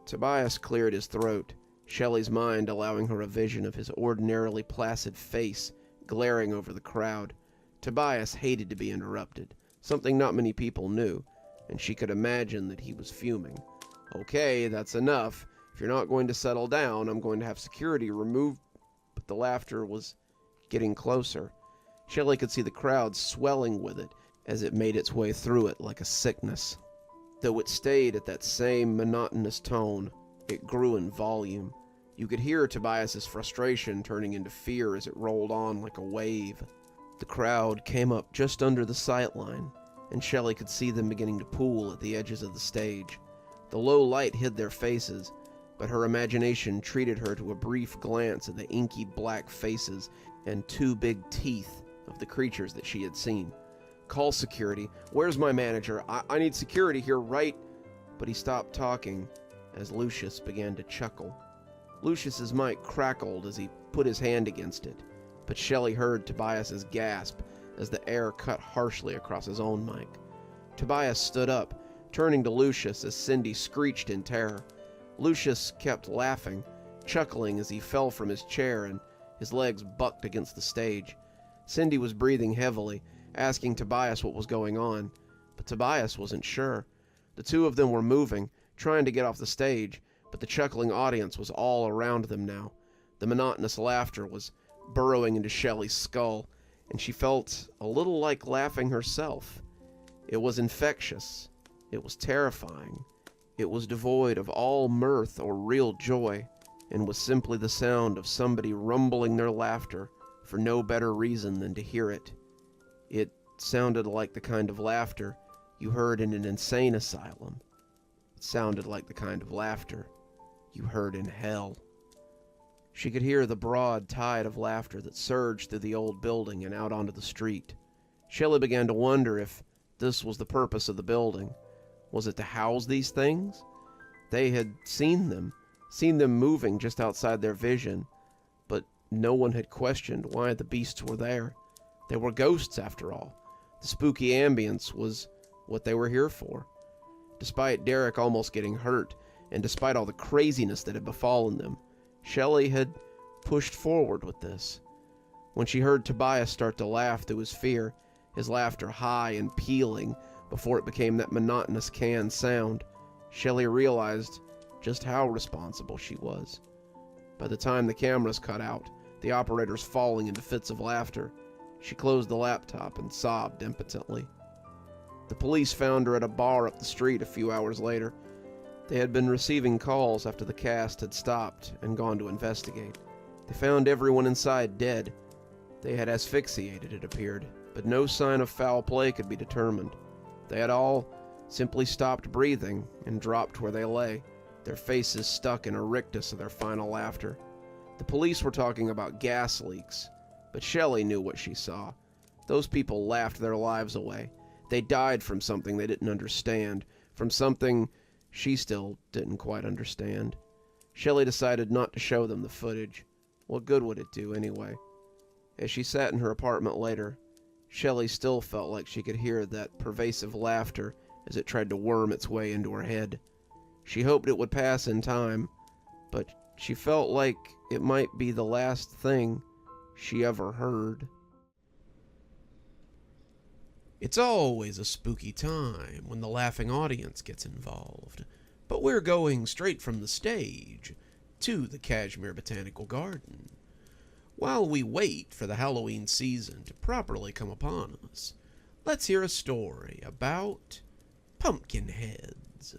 Tobias cleared his throat, Shelley's mind allowing her a vision of his ordinarily placid face glaring over the crowd. Tobias hated to be interrupted, something not many people knew, and she could imagine that he was fuming. "Okay, that's enough. If you're not going to settle down, I'm going to have security removed." But the laughter was getting closer. Shelley could see the crowd swelling with it as it made its way through it like a sickness. Though it stayed at that same monotonous tone, it grew in volume. You could hear Tobias's frustration turning into fear as it rolled on like a wave. The crowd came up just under the sightline, and Shelley could see them beginning to pool at the edges of the stage. The low light hid their faces, but her imagination treated her to a brief glance at the inky black faces and 2 big teeth of the creatures that she had seen. "Call security. Where's my manager? I need security here right..." But he stopped talking as Lucius began to chuckle. Lucius's mic crackled as he put his hand against it, but Shelley heard Tobias's gasp as the air cut harshly across his own mic. Tobias stood up, turning to Lucius as Cindy screeched in terror. Lucius kept laughing, chuckling as he fell from his chair and his legs bucked against the stage. Cindy was breathing heavily, asking Tobias what was going on, but Tobias wasn't sure. The 2 of them were moving, trying to get off the stage, but the chuckling audience was all around them now. The monotonous laughter was burrowing into Shelley's skull, and she felt a little like laughing herself. It was infectious. It was terrifying. It was devoid of all mirth or real joy, and was simply the sound of somebody rumbling their laughter for no better reason than to hear it. It sounded like the kind of laughter you heard in an insane asylum. It sounded like the kind of laughter you heard in hell. She could hear the broad tide of laughter that surged through the old building and out onto the street. Shelley began to wonder if this was the purpose of the building. Was it to house these things? They had seen them moving just outside their vision, but no one had questioned why the beasts were there. They were ghosts, after all. The spooky ambience was what they were here for. Despite Derek almost getting hurt, and despite all the craziness that had befallen them, Shelley had pushed forward with this. When she heard Tobias start to laugh through his fear, his laughter high and pealing before it became that monotonous canned sound, Shelley realized just how responsible she was. By the time the cameras cut out, the operators falling into fits of laughter, she closed the laptop and sobbed impotently. The police found her at a bar up the street a few hours later. They had been receiving calls after the cast had stopped and gone to investigate. They found everyone inside dead. They had asphyxiated, it appeared, but no sign of foul play could be determined. They had all simply stopped breathing and dropped where they lay, their faces stuck in a rictus of their final laughter. The police were talking about gas leaks, but Shelley knew what she saw. Those people laughed their lives away. They died from something they didn't understand, from something she still didn't quite understand. Shelley decided not to show them the footage. What good would it do anyway? As she sat in her apartment later, Shelley still felt like she could hear that pervasive laughter as it tried to worm its way into her head. She hoped it would pass in time, but she felt like it might be the last thing she ever heard. It's always a spooky time when the laughing audience gets involved, but we're going straight from the stage to the Kashmir Botanical Garden. While we wait for the Halloween season to properly come upon us, let's hear a story about pumpkin heads.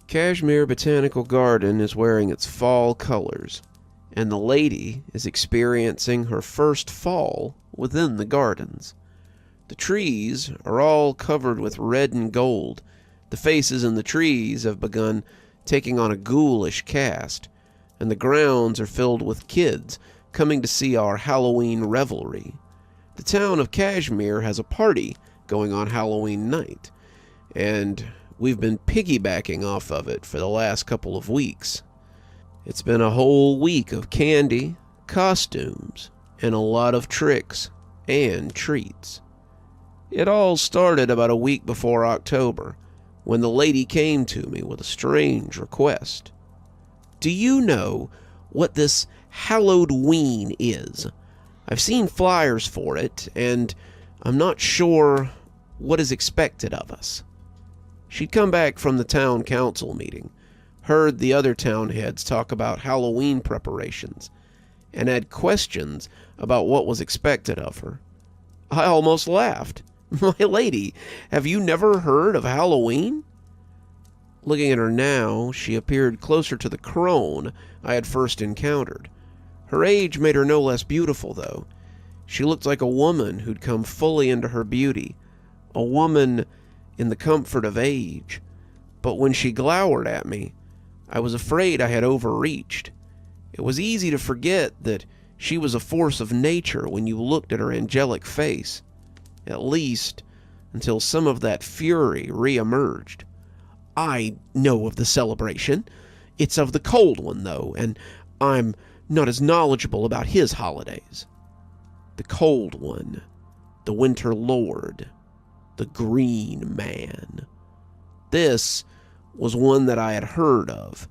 Kashmir Botanical Garden is wearing its fall colors, and the lady is experiencing her first fall within the gardens. The trees are all covered with red and gold. The faces in the trees have begun taking on a ghoulish cast, and the grounds are filled with kids coming to see our Halloween revelry. The town of Kashmir has a party going on Halloween night, and we've been piggybacking off of it for the last couple of weeks. It's been a whole week of candy, costumes, and a lot of tricks and treats. It all started about a week before October, when the lady came to me with a strange request. Do you know what this Halloween is? I've seen flyers for it, and I'm not sure what is expected of us. She'd come back from the town council meeting, heard the other town heads talk about Halloween preparations, and had questions about what was expected of her. I almost laughed. My lady, have you never heard of Halloween? Looking at her now, she appeared closer to the crone I had first encountered. Her age made her no less beautiful, though. She looked like a woman who'd come fully into her beauty, a woman in the comfort of age. But when she glowered at me, I was afraid I had overreached. It was easy to forget that she was a force of nature when you looked at her angelic face, at least until some of that fury re-emerged. I know of the celebration. It's of the cold one, though, and I'm not as knowledgeable about his holidays. The cold one, the Winter Lord, the Green Man. This was one that I had heard of,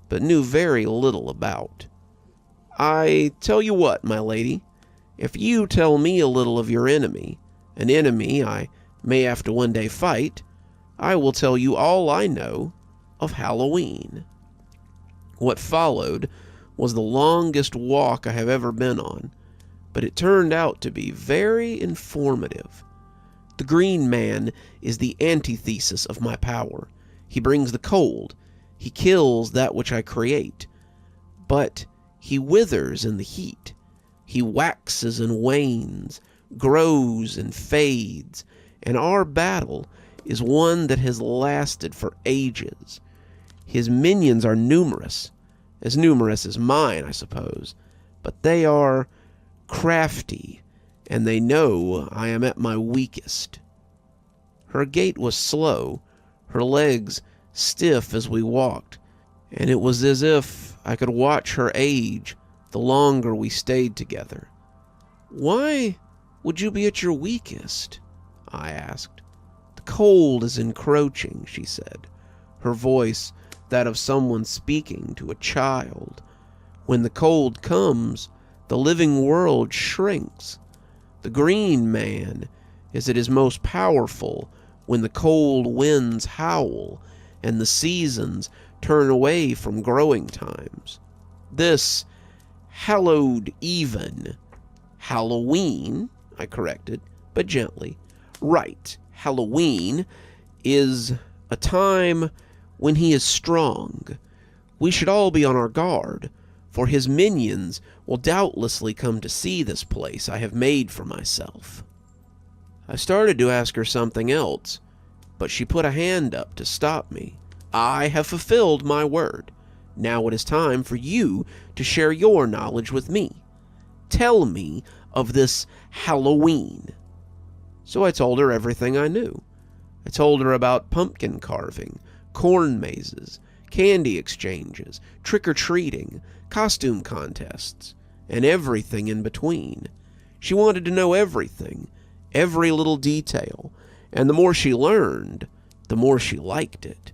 but knew very little about. I tell you what, my lady, if you tell me a little of your enemy, an enemy I may have to one day fight, I will tell you all I know of Halloween. What followed was the longest walk I have ever been on, but it turned out to be very informative. The Green Man is the antithesis of my power. He brings the cold. He kills that which I create. But he withers in the heat. He waxes and wanes, grows and fades, and our battle is one that has lasted for ages. His minions are numerous as mine, I suppose, but they are crafty, and they know I am at my weakest. Her gait was slow, her legs stiff as we walked, and it was as if I could watch her age the longer we stayed together. "Why would you be at your weakest?" I asked. "The cold is encroaching," she said, her voice that of someone speaking to a child. "When the cold comes, the living world shrinks. The green man is at his most powerful when the cold winds howl and the seasons turn away from growing times. This hallowed even." "Halloween," I corrected, but gently. "Right, Halloween is a time when he is strong. We should all be on our guard, for his minions will doubtlessly come to see this place I have made for myself." I started to ask her something else, but she put a hand up to stop me. "I have fulfilled my word. Now it is time for you to share your knowledge with me. Tell me of this Halloween." So I told her everything I knew. I told her about pumpkin carving, corn mazes, candy exchanges, trick-or-treating, costume contests, and everything in between. She wanted to know everything, every little detail, and the more she learned, the more she liked it.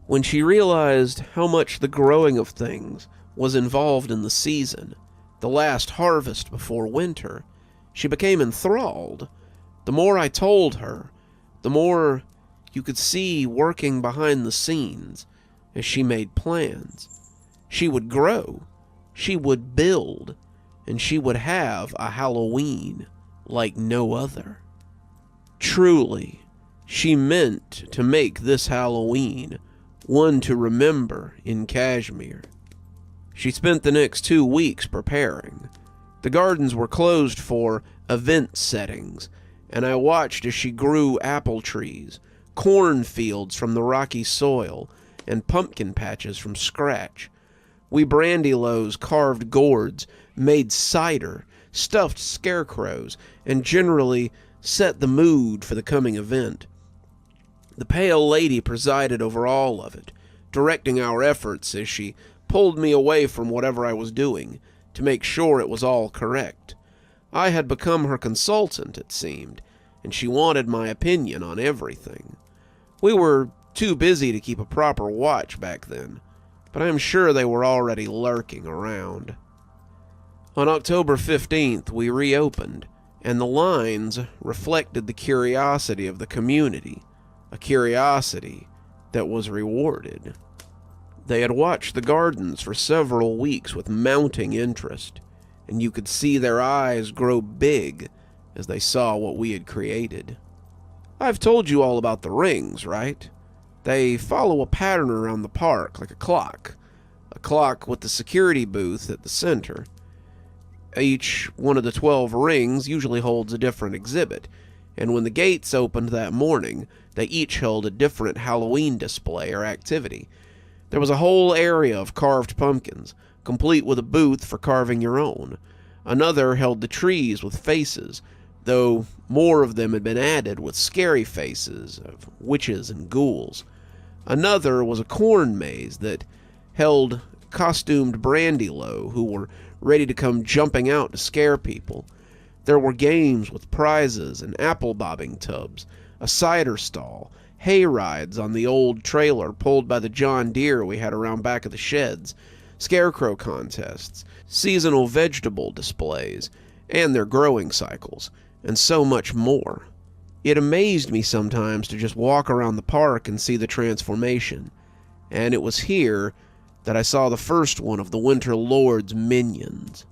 When she realized how much the growing of things was involved in the season, the last harvest before winter, she became enthralled. The more I told her, the more you could see working behind the scenes as she made plans. She would grow, she would build, and she would have a Halloween like no other. Truly, she meant to make this Halloween one to remember in Kashmir. She spent the next 2 weeks preparing. The gardens were closed for event settings, and I watched as she grew apple trees, cornfields from the rocky soil, and pumpkin patches from scratch. We brandy-lows carved gourds, made cider, stuffed scarecrows, and generally set the mood for the coming event. The pale lady presided over all of it, directing our efforts as she pulled me away from whatever I was doing to make sure it was all correct. I had become her consultant, it seemed, and she wanted my opinion on everything. We were too busy to keep a proper watch back then, but I am sure they were already lurking around. On October 15th, we reopened, and the lines reflected the curiosity of the community, a curiosity that was rewarded. They had watched the gardens for several weeks with mounting interest, and you could see their eyes grow big as they saw what we had created. I've told you all about the rings, right? They follow a pattern around the park like a clock with the security booth at the center. Each one of the 12 rings usually holds a different exhibit, and when the gates opened that morning, they each held a different Halloween display or activity. There was a whole area of carved pumpkins, complete with a booth for carving your own. Another held the trees with faces, though more of them had been added with scary faces of witches and ghouls. Another was a corn maze that held costumed brandy-low who were ready to come jumping out to scare people. There were games with prizes and apple bobbing tubs, a cider stall, hay rides on the old trailer pulled by the John Deere we had around back of the sheds, scarecrow contests, seasonal vegetable displays, and their growing cycles, and so much more. It amazed me sometimes to just walk around the park and see the transformation, and it was here that I saw the first one of the Winter Lord's minions.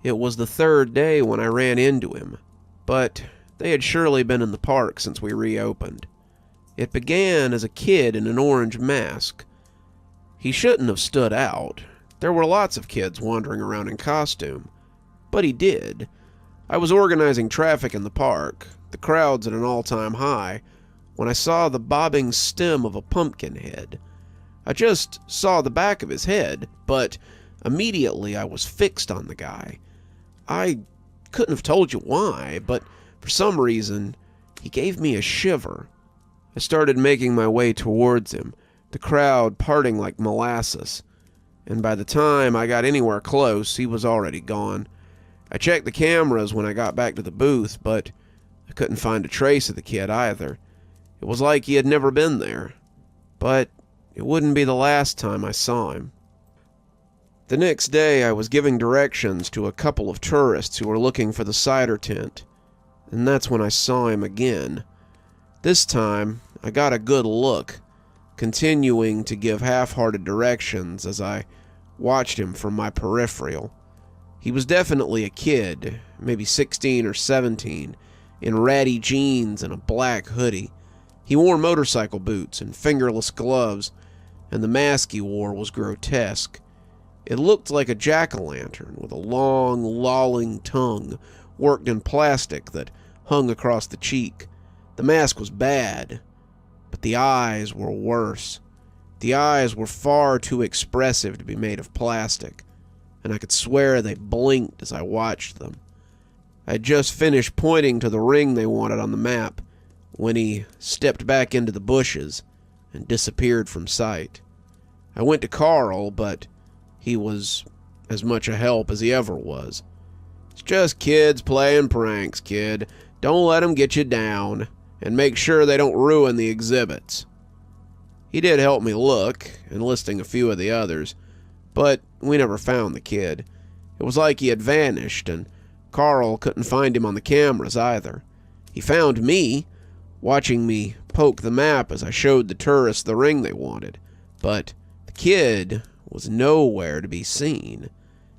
It was the 3rd day when I ran into him, but they had surely been in the park since we reopened. It began as a kid in an orange mask. He shouldn't have stood out. There were lots of kids wandering around in costume, but he did. I was organizing traffic in the park, the crowds at an all-time high, when I saw the bobbing stem of a pumpkin head. I just saw the back of his head, but immediately I was fixed on the guy. I couldn't have told you why, but for some reason, he gave me a shiver. I started making my way towards him, the crowd parting like molasses, and by the time I got anywhere close, he was already gone. I checked the cameras when I got back to the booth, but I couldn't find a trace of the kid either. It was like he had never been there, but it wouldn't be the last time I saw him. The next day, I was giving directions to a couple of tourists who were looking for the cider tent, and that's when I saw him again. This time, I got a good look, continuing to give half-hearted directions as I watched him from my peripheral. He was definitely a kid, maybe 16 or 17, in ratty jeans and a black hoodie. He wore motorcycle boots and fingerless gloves, and the mask he wore was grotesque. It looked like a jack-o'-lantern with a long, lolling tongue worked in plastic that hung across the cheek. The mask was bad, but the eyes were worse. The eyes were far too expressive to be made of plastic, and I could swear they blinked as I watched them. I had just finished pointing to the ring they wanted on the map when he stepped back into the bushes and disappeared from sight. I went to Carl, but he was as much a help as he ever was. "It's just kids playing pranks, kid. Don't let them get you down, and make sure they don't ruin the exhibits." He did help me look, enlisting a few of the others, but we never found the kid. It was like he had vanished, and Carl couldn't find him on the cameras either. He found me, watching me poke the map as I showed the tourists the ring they wanted, but the kid was nowhere to be seen.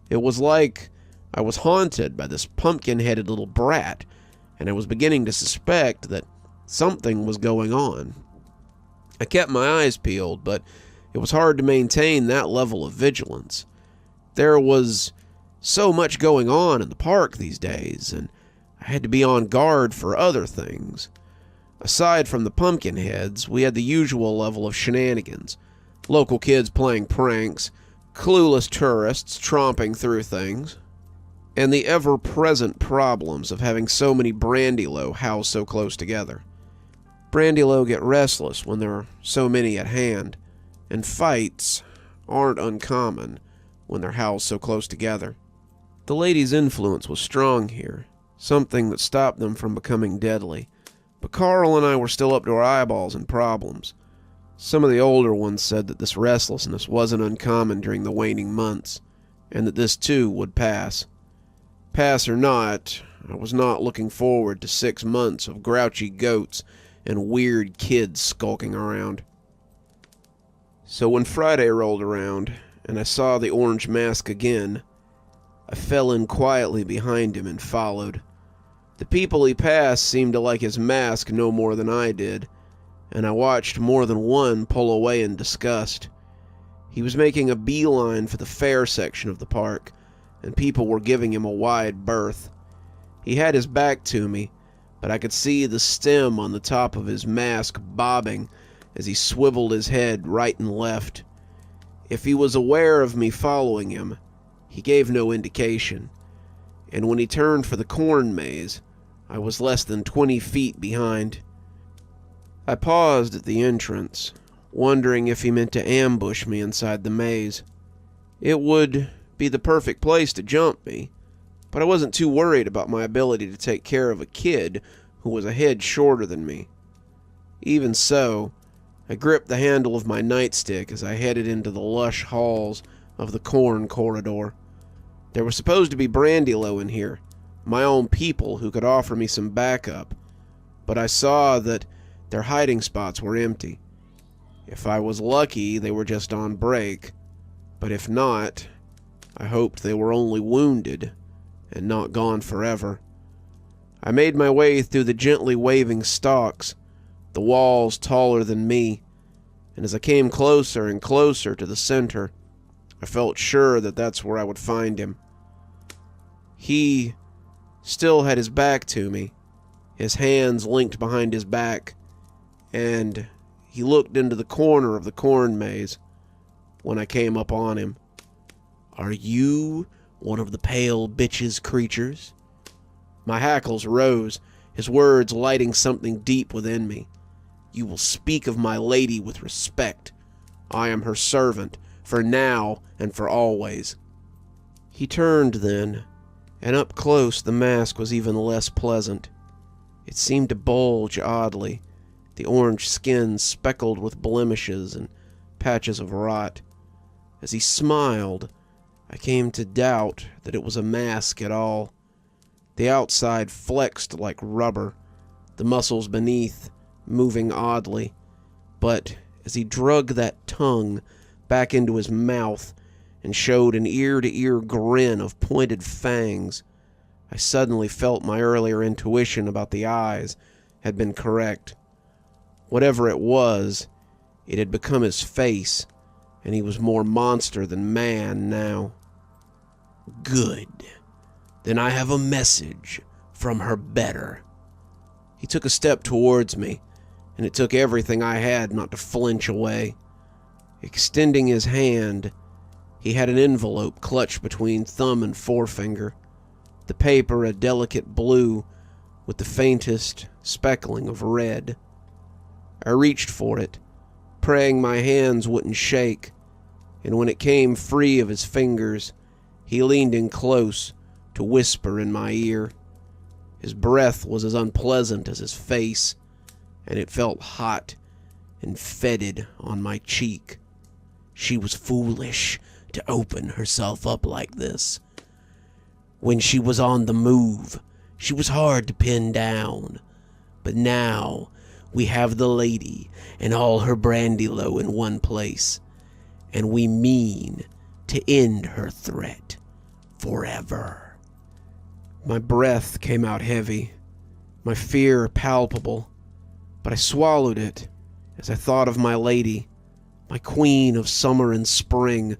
It was like I was haunted by this pumpkin-headed little brat, and I was beginning to suspect that something was going on. I kept my eyes peeled, but it was hard to maintain that level of vigilance. There was so much going on in the park these days, and I had to be on guard for other things. Aside from the pumpkin heads, we had the usual level of shenanigans. Local kids playing pranks, clueless tourists tromping through things, and the ever-present problems of having so many brandylow housed so close together. Brandylow get restless when there are so many at hand, and fights aren't uncommon when they're housed so close together. The ladies' influence was strong here, something that stopped them from becoming deadly, but Carl and I were still up to our eyeballs in problems. Some of the older ones said that this restlessness wasn't uncommon during the waning months, and that this too would pass. Pass or not, I was not looking forward to 6 months of grouchy goats and weird kids skulking around. So when Friday rolled around, and I saw the orange mask again, I fell in quietly behind him and followed. The people he passed seemed to like his mask no more than I did, and I watched more than one pull away in disgust. He was making a beeline for the fair section of the park, and people were giving him a wide berth. He had his back to me, but I could see the stem on the top of his mask bobbing as he swiveled his head right and left. If he was aware of me following him, he gave no indication, and when he turned for the corn maze, I was less than 20 feet behind. I paused at the entrance, wondering if he meant to ambush me inside the maze. It would be the perfect place to jump me, but I wasn't too worried about my ability to take care of a kid who was a head shorter than me. Even so, I gripped the handle of my nightstick as I headed into the lush halls of the corn corridor. There was supposed to be brandylow in here, my own people who could offer me some backup, but I saw that their hiding spots were empty. If I was lucky, they were just on break, but if not, I hoped they were only wounded and not gone forever. I made my way through the gently waving stalks, the walls taller than me, and as I came closer and closer to the center, I felt sure that that's where I would find him. He still had his back to me, his hands linked behind his back, and he looked into the corner of the corn maze when I came up on him. "Are you one of the pale bitch's creatures?" My hackles rose, his words lighting something deep within me. "You will speak of my lady with respect. I am her servant, for now and for always." He turned then, and up close the mask was even less pleasant. It seemed to bulge oddly, the orange skin speckled with blemishes and patches of rot. As he smiled, I came to doubt that it was a mask at all. The outside flexed like rubber, the muscles beneath moving oddly, but as he drug that tongue back into his mouth and showed an ear-to-ear grin of pointed fangs, I suddenly felt my earlier intuition about the eyes had been correct. Whatever it was, it had become his face, and he was more monster than man now. "Good. Then I have a message from her better." He took a step towards me, and it took everything I had not to flinch away. Extending his hand, he had an envelope clutched between thumb and forefinger, the paper a delicate blue with the faintest speckling of red. I reached for it, praying my hands wouldn't shake, and when it came free of his fingers, he leaned in close to whisper in my ear. His breath was as unpleasant as his face, and it felt hot and fetid on my cheek. "She was foolish to open herself up like this. When she was on the move, she was hard to pin down. But now we have the lady and all her brandy-low in one place, and we mean to end her threat forever." My breath came out heavy, my fear palpable, but I swallowed it as I thought of my lady, my queen of summer and spring,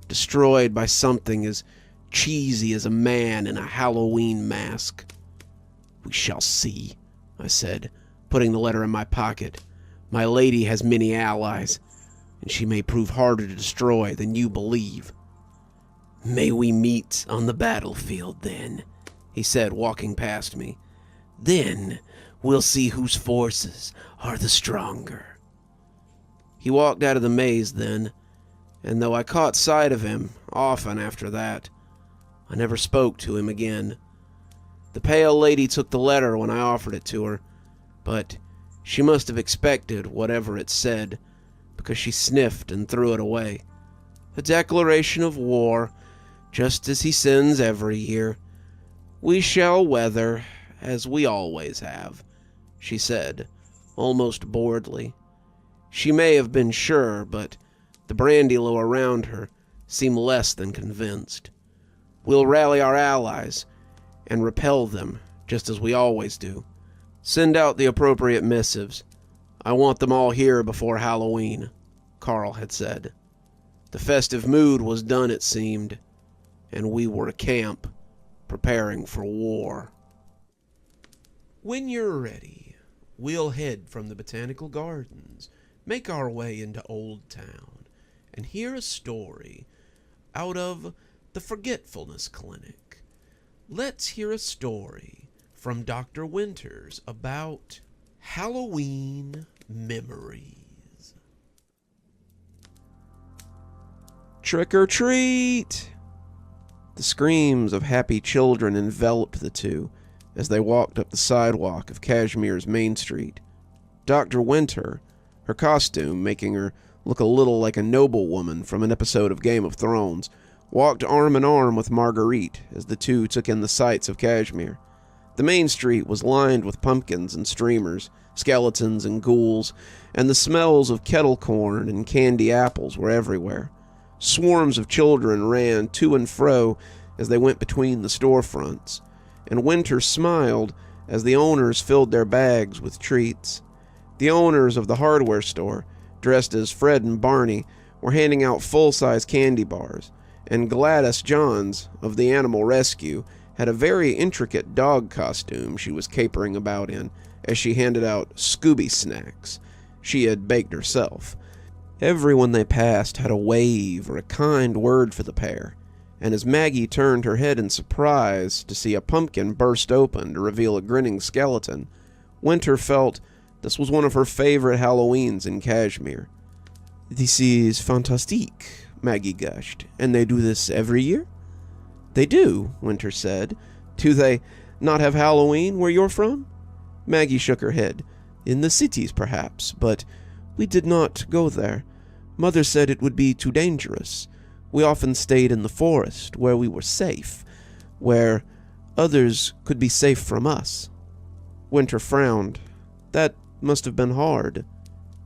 destroyed by something as cheesy as a man in a Halloween mask. "We shall see," I said, putting the letter in my pocket. "My lady has many allies, and she may prove harder to destroy than you believe." "May we meet on the battlefield, then," he said, walking past me. "Then we'll see whose forces are the stronger." He walked out of the maze then, and though I caught sight of him often after that, I never spoke to him again. The pale lady took the letter when I offered it to her, but she must have expected whatever it said, because she sniffed and threw it away. A declaration of war, just as he sends every year. "We shall weather, as we always have," she said, almost boredly. She may have been sure, but the brandy-low around her seemed less than convinced. "We'll rally our allies and repel them, just as we always do. Send out the appropriate missives. I want them all here before Halloween," Carl had said. The festive mood was done, it seemed, and we were a camp, preparing for war. "When you're ready, we'll head from the Botanical Gardens, make our way into Old Town, and hear a story out of the Forgetfulness Clinic. Let's hear a story from Dr. Winters about Halloween memories." "Trick or treat!" The screams of happy children enveloped the two as they walked up the sidewalk of Cashmere's Main Street. Dr. Winter, her costume making her look a little like a noblewoman from an episode of Game of Thrones, walked arm in arm with Marguerite as the two took in the sights of Cashmere. The main street was lined with pumpkins and streamers, skeletons and ghouls, and the smells of kettle corn and candy apples were everywhere. Swarms of children ran to and fro as they went between the storefronts, and Winter smiled as the owners filled their bags with treats. The owners of the hardware store, dressed as Fred and Barney, were handing out full-size candy bars, and Gladys Johns of the Animal Rescue had a very intricate dog costume she was capering about in as she handed out Scooby snacks she had baked herself. Everyone they passed had a wave or a kind word for the pair, and as Maggie turned her head in surprise to see a pumpkin burst open to reveal a grinning skeleton, Winter felt this was one of her favorite Halloweens in Kashmir. "This is fantastique," Maggie gushed. "And they do this every year?" "They do," Winter said. "Do they not have Halloween where you're from?" Maggie shook her head. "In the cities, perhaps, but we did not go there. Mother said it would be too dangerous. We often stayed in the forest, where we were safe, where others could be safe from us." Winter frowned. "That must have been hard."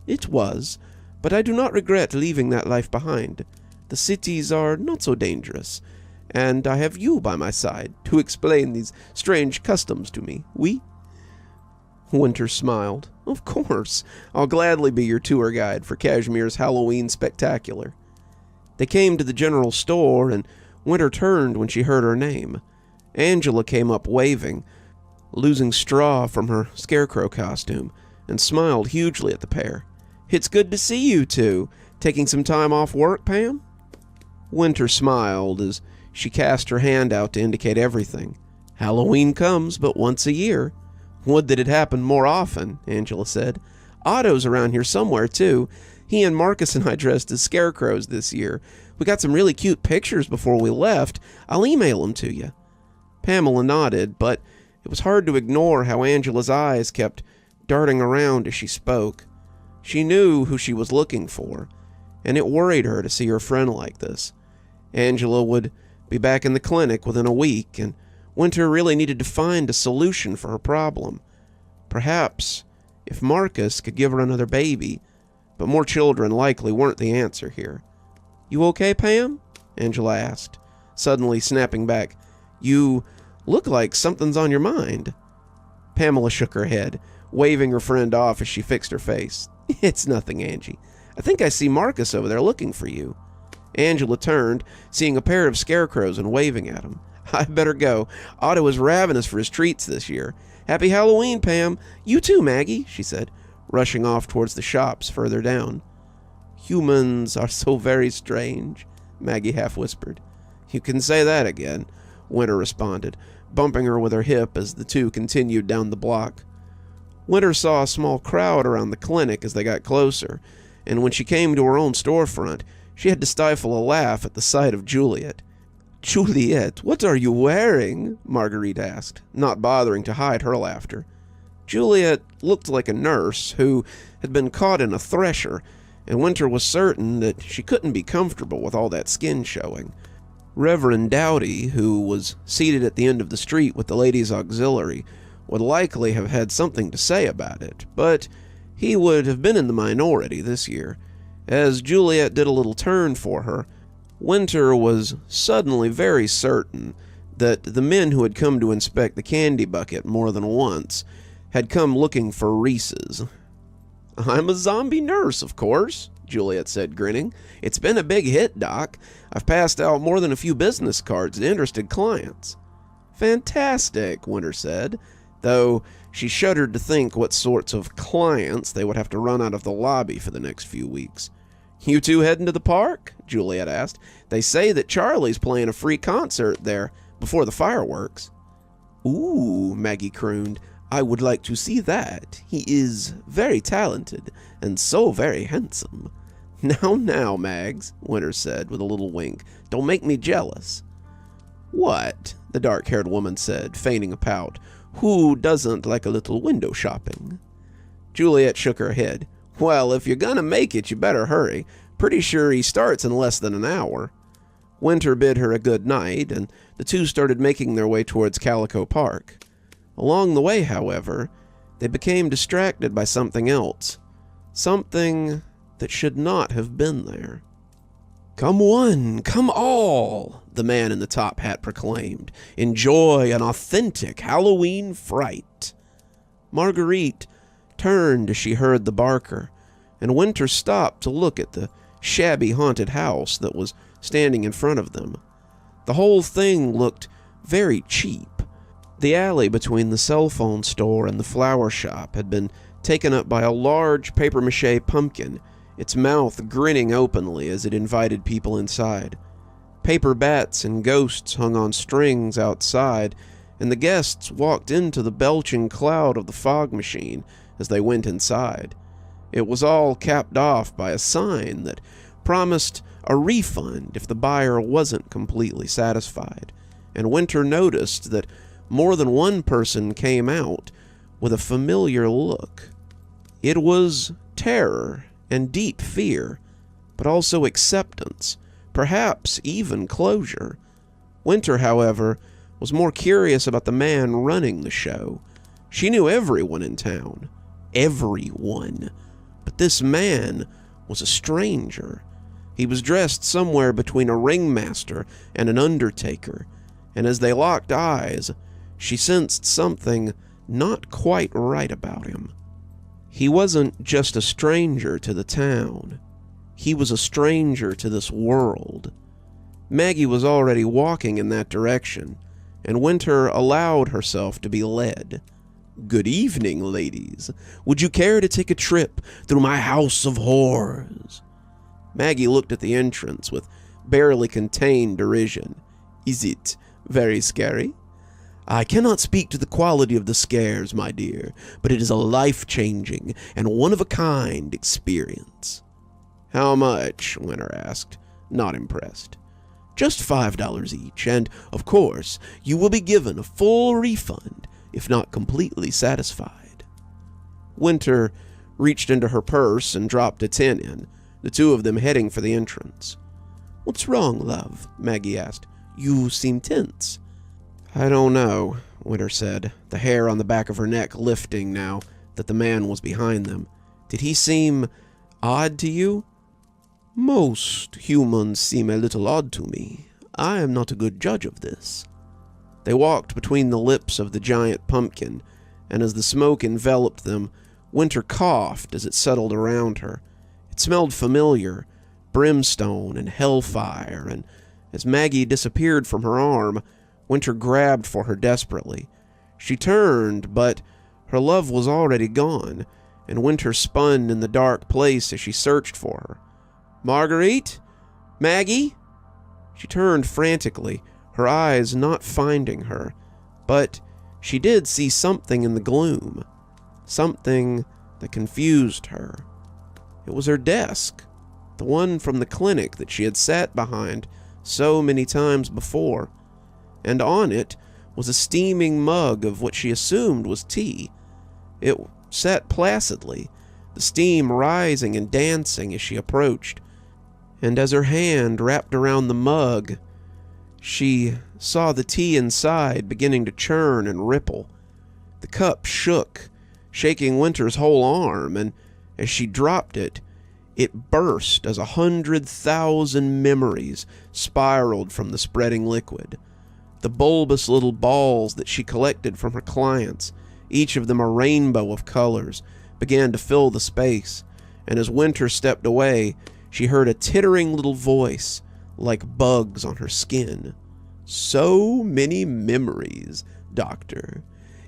"It was, but I do not regret leaving that life behind. The cities are not so dangerous, and I have you by my side to explain these strange customs to me. Oui?" Winter smiled. "Of course. I'll gladly be your tour guide for Kashmir's Halloween spectacular." They came to the general store, and Winter turned when she heard her name. Angela came up waving, losing straw from her scarecrow costume, and smiled hugely at the pair. "It's good to see you two. Taking some time off work, Pam?" Winter smiled as she cast her hand out to indicate everything. "Halloween comes but once a year. Would that it happened more often," Angela said. "Otto's around here somewhere, too. He and Marcus and I dressed as scarecrows this year. We got some really cute pictures before we left. I'll email them to you." Pamela nodded, but it was hard to ignore how Angela's eyes kept darting around as she spoke. She knew who she was looking for, and it worried her to see her friend like this. Angela would be back in the clinic within a week, and Winter really needed to find a solution for her problem. Perhaps if Marcus could give her another baby, but more children likely weren't the answer here. "You okay, Pam?" Angela asked, suddenly snapping back. "You look like something's on your mind." Pamela shook her head, waving her friend off as she fixed her face. "It's nothing, Angie. I think I see Marcus over there looking for you." Angela turned, seeing a pair of scarecrows and waving at him. "I better go. Otto is ravenous for his treats this year. Happy Halloween, Pam. You too, Maggie," she said, rushing off towards the shops further down. "Humans are so very strange," Maggie half whispered. "You can say that again," Winter responded, bumping her with her hip as the two continued down the block. Winter saw a small crowd around the clinic as they got closer, and when she came to her own storefront, she had to stifle a laugh at the sight of Juliet. "Juliet, what are you wearing?" Marguerite asked, not bothering to hide her laughter. Juliet looked like a nurse who had been caught in a thresher, and Winter was certain that she couldn't be comfortable with all that skin showing. Reverend Dowdy, who was seated at the end of the street with the ladies' auxiliary, would likely have had something to say about it, but he would have been in the minority this year. As Juliet did a little turn for her, Winter was suddenly very certain that the men who had come to inspect the candy bucket more than once had come looking for Reese's. "I'm a zombie nurse, of course," Juliet said, grinning. "It's been a big hit, Doc. I've passed out more than a few business cards to interested clients." "Fantastic," Winter said, though she shuddered to think what sorts of clients they would have to run out of the lobby for the next few weeks. "You two heading to the park?" Juliet asked. "They say that Charlie's playing a free concert there before the fireworks." "Ooh," Maggie crooned. "I would like to see that. He is very talented and so very handsome." Now, Mags," Winter said with a little wink. "Don't make me jealous." "What?" the dark-haired woman said, feigning a pout. "Who doesn't like a little window shopping?" Juliet shook her head. "Well, if you're gonna make it, you better hurry. Pretty sure he starts in less than an hour." Winter bid her a good night, and the two started making their way towards Calico Park. Along the way, however, they became distracted by something else. Something that should not have been there. "Come one, come all," the man in the top hat proclaimed. "Enjoy an authentic Halloween fright." Marguerite turned as she heard the barker, and Winter stopped to look at the shabby haunted house that was standing in front of them. The whole thing looked very cheap. The alley between the cell phone store and the flower shop had been taken up by a large papier-mâché pumpkin, its mouth grinning openly as it invited people inside. Paper bats and ghosts hung on strings outside, and the guests walked into the belching cloud of the fog machine as they went inside. It was all capped off by a sign that promised a refund if the buyer wasn't completely satisfied, and Winter noticed that more than one person came out with a familiar look. It was terror and deep fear, but also acceptance, perhaps even closure. Winter, however, was more curious about the man running the show. She knew everyone in town. Everyone. But this man was a stranger. He was dressed somewhere between a ringmaster and an undertaker, and as they locked eyes, she sensed something not quite right about him. He wasn't just a stranger to the town. He was a stranger to this world. Maggie was already walking in that direction, and Winter allowed herself to be led. "Good evening, ladies. Would you care to take a trip through my house of horrors?" Maggie looked at the entrance with barely contained derision. "Is it very scary?" "I cannot speak to the quality of the scares, my dear, but it is a life-changing and one-of-a-kind experience." "How much?" Winter asked, not impressed. "Just $5 each, and, of course, you will be given a full refund if not completely satisfied." Winter reached into her purse and dropped a 10 in, the two of them heading for the entrance. "What's wrong, love?" Maggie asked. "You seem tense." "I don't know," Winter said, the hair on the back of her neck lifting now that the man was behind them. "Did he seem odd to you?" "Most humans seem a little odd to me. I am not a good judge of this." They walked between the lips of the giant pumpkin, and as the smoke enveloped them, Winter coughed as it settled around her. It smelled familiar, brimstone and hellfire, and as Maggie disappeared from her arm, Winter grabbed for her desperately. She turned, but her love was already gone, and Winter spun in the dark place as she searched for her. "Marguerite? Maggie?" She turned frantically, her eyes not finding her, but she did see something in the gloom, something that confused her. It was her desk, the one from the clinic that she had sat behind so many times before, and on it was a steaming mug of what she assumed was tea. It sat placidly, the steam rising and dancing as she approached, and as her hand wrapped around the mug, she saw the tea inside beginning to churn and ripple. The cup shook, shaking Winter's whole arm, and as she dropped it, it burst as 100,000 memories spiraled from the spreading liquid. The bulbous little balls that she collected from her clients, each of them a rainbow of colors, began to fill the space, and as Winter stepped away, she heard a tittering little voice, like bugs on her skin. "So many memories, Doctor.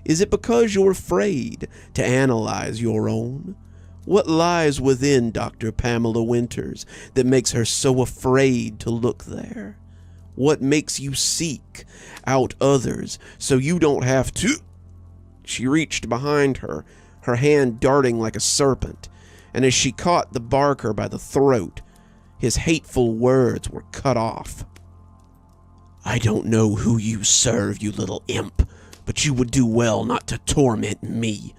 Is it because you're afraid to analyze your own? What lies within Dr. Pamela Winters that makes her so afraid to look there? What makes you seek out others so you don't have to?" She reached behind her, her hand darting like a serpent, and as she caught the barker by the throat, his hateful words were cut off. "I don't know who you serve, you little imp, but you would do well not to torment me.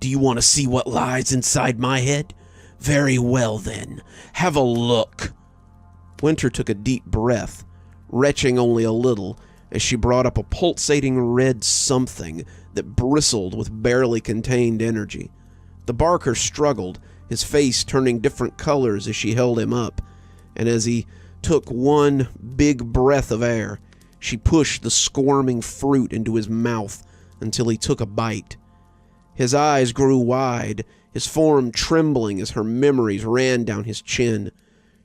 Do you want to see what lies inside my head? Very well then, have a look." Winter took a deep breath, retching only a little, as she brought up a pulsating red something that bristled with barely contained energy. The barker struggled, his face turning different colors as she held him up, and as he took one big breath of air, she pushed the squirming fruit into his mouth until he took a bite. His eyes grew wide, his form trembling as her memories ran down his chin.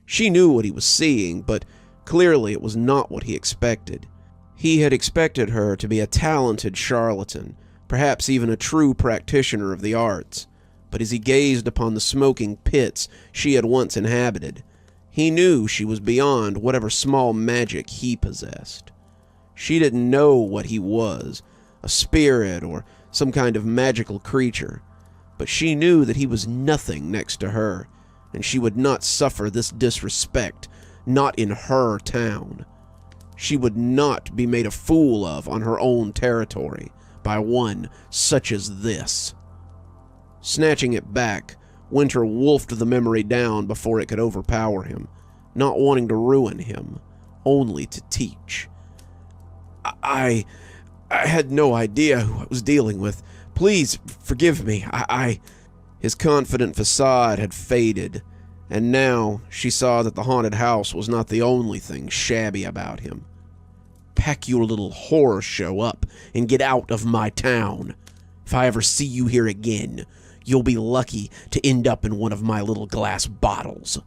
She knew what he was seeing, but clearly it was not what he expected. He had expected her to be a talented charlatan, perhaps even a true practitioner of the arts. but as he gazed upon the smoking pits she had once inhabited, he knew she was beyond whatever small magic he possessed. She didn't know what he was, a spirit or some kind of magical creature, but she knew that he was nothing next to her, and she would not suffer this disrespect, not in her town. She would not be made a fool of on her own territory by one such as this. Snatching it back, Winter wolfed the memory down before it could overpower him, not wanting to ruin him, only to teach. I had no idea who I was dealing with. Please forgive me. His confident facade had faded, and now she saw that the haunted house was not the only thing shabby about him. Pack your little horror show up and get out of my town. If I ever see you here again, you'll be lucky to end up in one of my little glass bottles.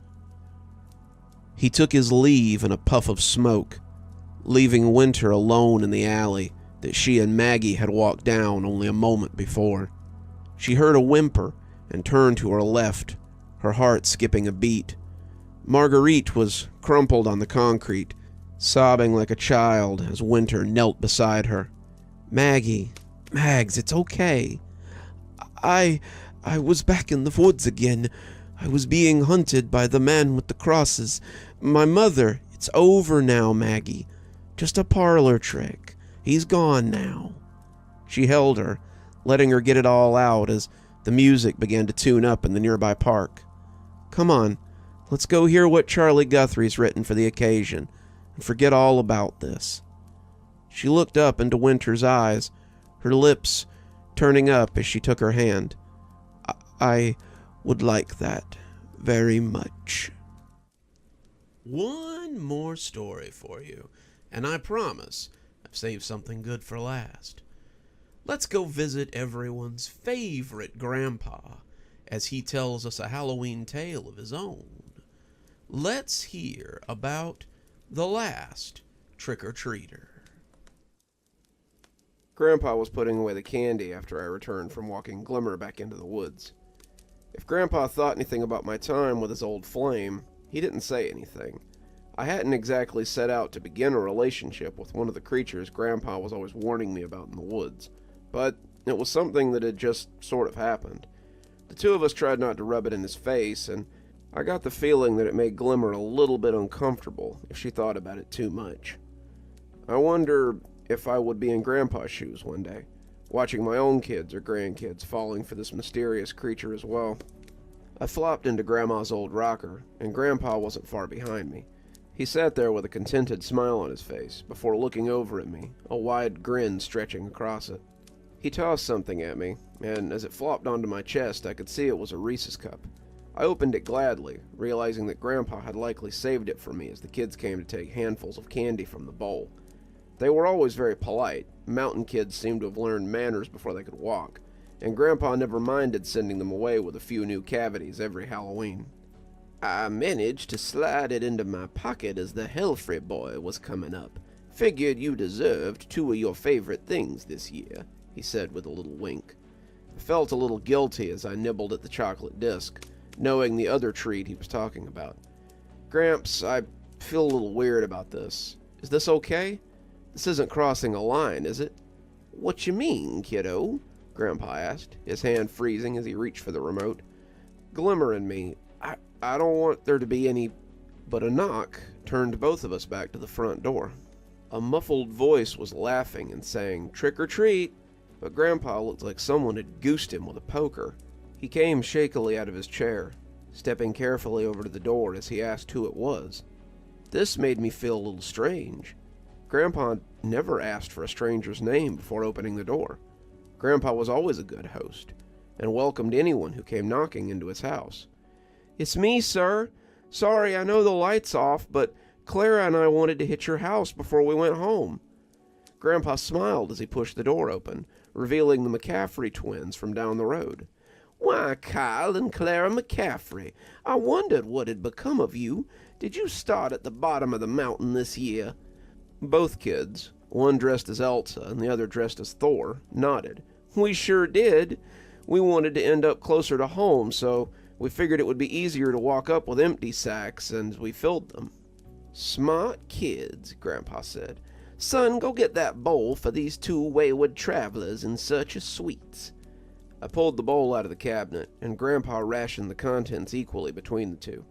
He took his leave in a puff of smoke, leaving Winter alone in the alley that she and Maggie had walked down only a moment before. She heard a whimper and turned to her left, her heart skipping a beat. Marguerite was crumpled on the concrete, sobbing like a child as Winter knelt beside her. Mags, it's okay. I was back in the woods again. I was being hunted by the man with the crosses. My mother, it's over now, Maggie. Just a parlor trick. He's gone now. She held her, letting her get it all out as the music began to tune up in the nearby park. Come on, let's go hear what Charlie Guthrie's written for the occasion and forget all about this. She looked up into Winter's eyes, her lips turning up as she took her hand. I would like that very much. One more story for you, and I promise I've saved something good for last. Let's go visit everyone's favorite grandpa as he tells us a Halloween tale of his own. Let's hear about the last trick-or-treater. Grandpa was putting away the candy after I returned from walking Glimmer back into the woods. If Grandpa thought anything about my time with his old flame, he didn't say anything. I hadn't exactly set out to begin a relationship with one of the creatures Grandpa was always warning me about in the woods, but it was something that had just sort of happened. The two of us tried not to rub it in his face, and I got the feeling that it made Glimmer a little bit uncomfortable if she thought about it too much. I wonder if I would be in Grandpa's shoes one day, watching my own kids or grandkids falling for this mysterious creature as well. I flopped into Grandma's old rocker, and Grandpa wasn't far behind me. He sat there with a contented smile on his face before looking over at me, a wide grin stretching across it. He tossed something at me, and as it flopped onto my chest, I could see it was a Reese's cup. I opened it gladly, realizing that Grandpa had likely saved it for me as the kids came to take handfuls of candy from the bowl. They were always very polite. Mountain kids seemed to have learned manners before they could walk, and Grandpa never minded sending them away with a few new cavities every Halloween. I managed to slide it into my pocket as the Hellfrey boy was coming up. Figured you deserved 2 of your favorite things this year, he said with a little wink. I felt a little guilty as I nibbled at the chocolate disc, knowing the other treat he was talking about. Gramps, I feel a little weird about this. Is this okay? This isn't crossing a line, is it? What you mean, kiddo? Grandpa asked, his hand freezing as he reached for the remote. Glimmer and me, I don't want there to be any... But a knock turned both of us back to the front door. A muffled voice was laughing and saying, "Trick or treat," but Grandpa looked like someone had goosed him with a poker. He came shakily out of his chair, stepping carefully over to the door as he asked who it was. This made me feel a little strange. Grandpa never asked for a stranger's name before opening the door. Grandpa was always a good host, and welcomed anyone who came knocking into his house. "It's me, sir. Sorry, I know the light's off, but Clara and I wanted to hit your house before we went home." Grandpa smiled as he pushed the door open, revealing the McCaffrey twins from down the road. "Why, Kyle and Clara McCaffrey, I wondered what had become of you. Did you start at the bottom of the mountain this year?" Both kids, one dressed as Elsa and the other dressed as Thor, nodded. "We sure did. We wanted to end up closer to home, so we figured it would be easier to walk up with empty sacks, and we filled them. Smart kids, Grandpa said. Son, go get that bowl for these 2 wayward travelers in search of sweets. I pulled the bowl out of the cabinet, and Grandpa rationed the contents equally between the two.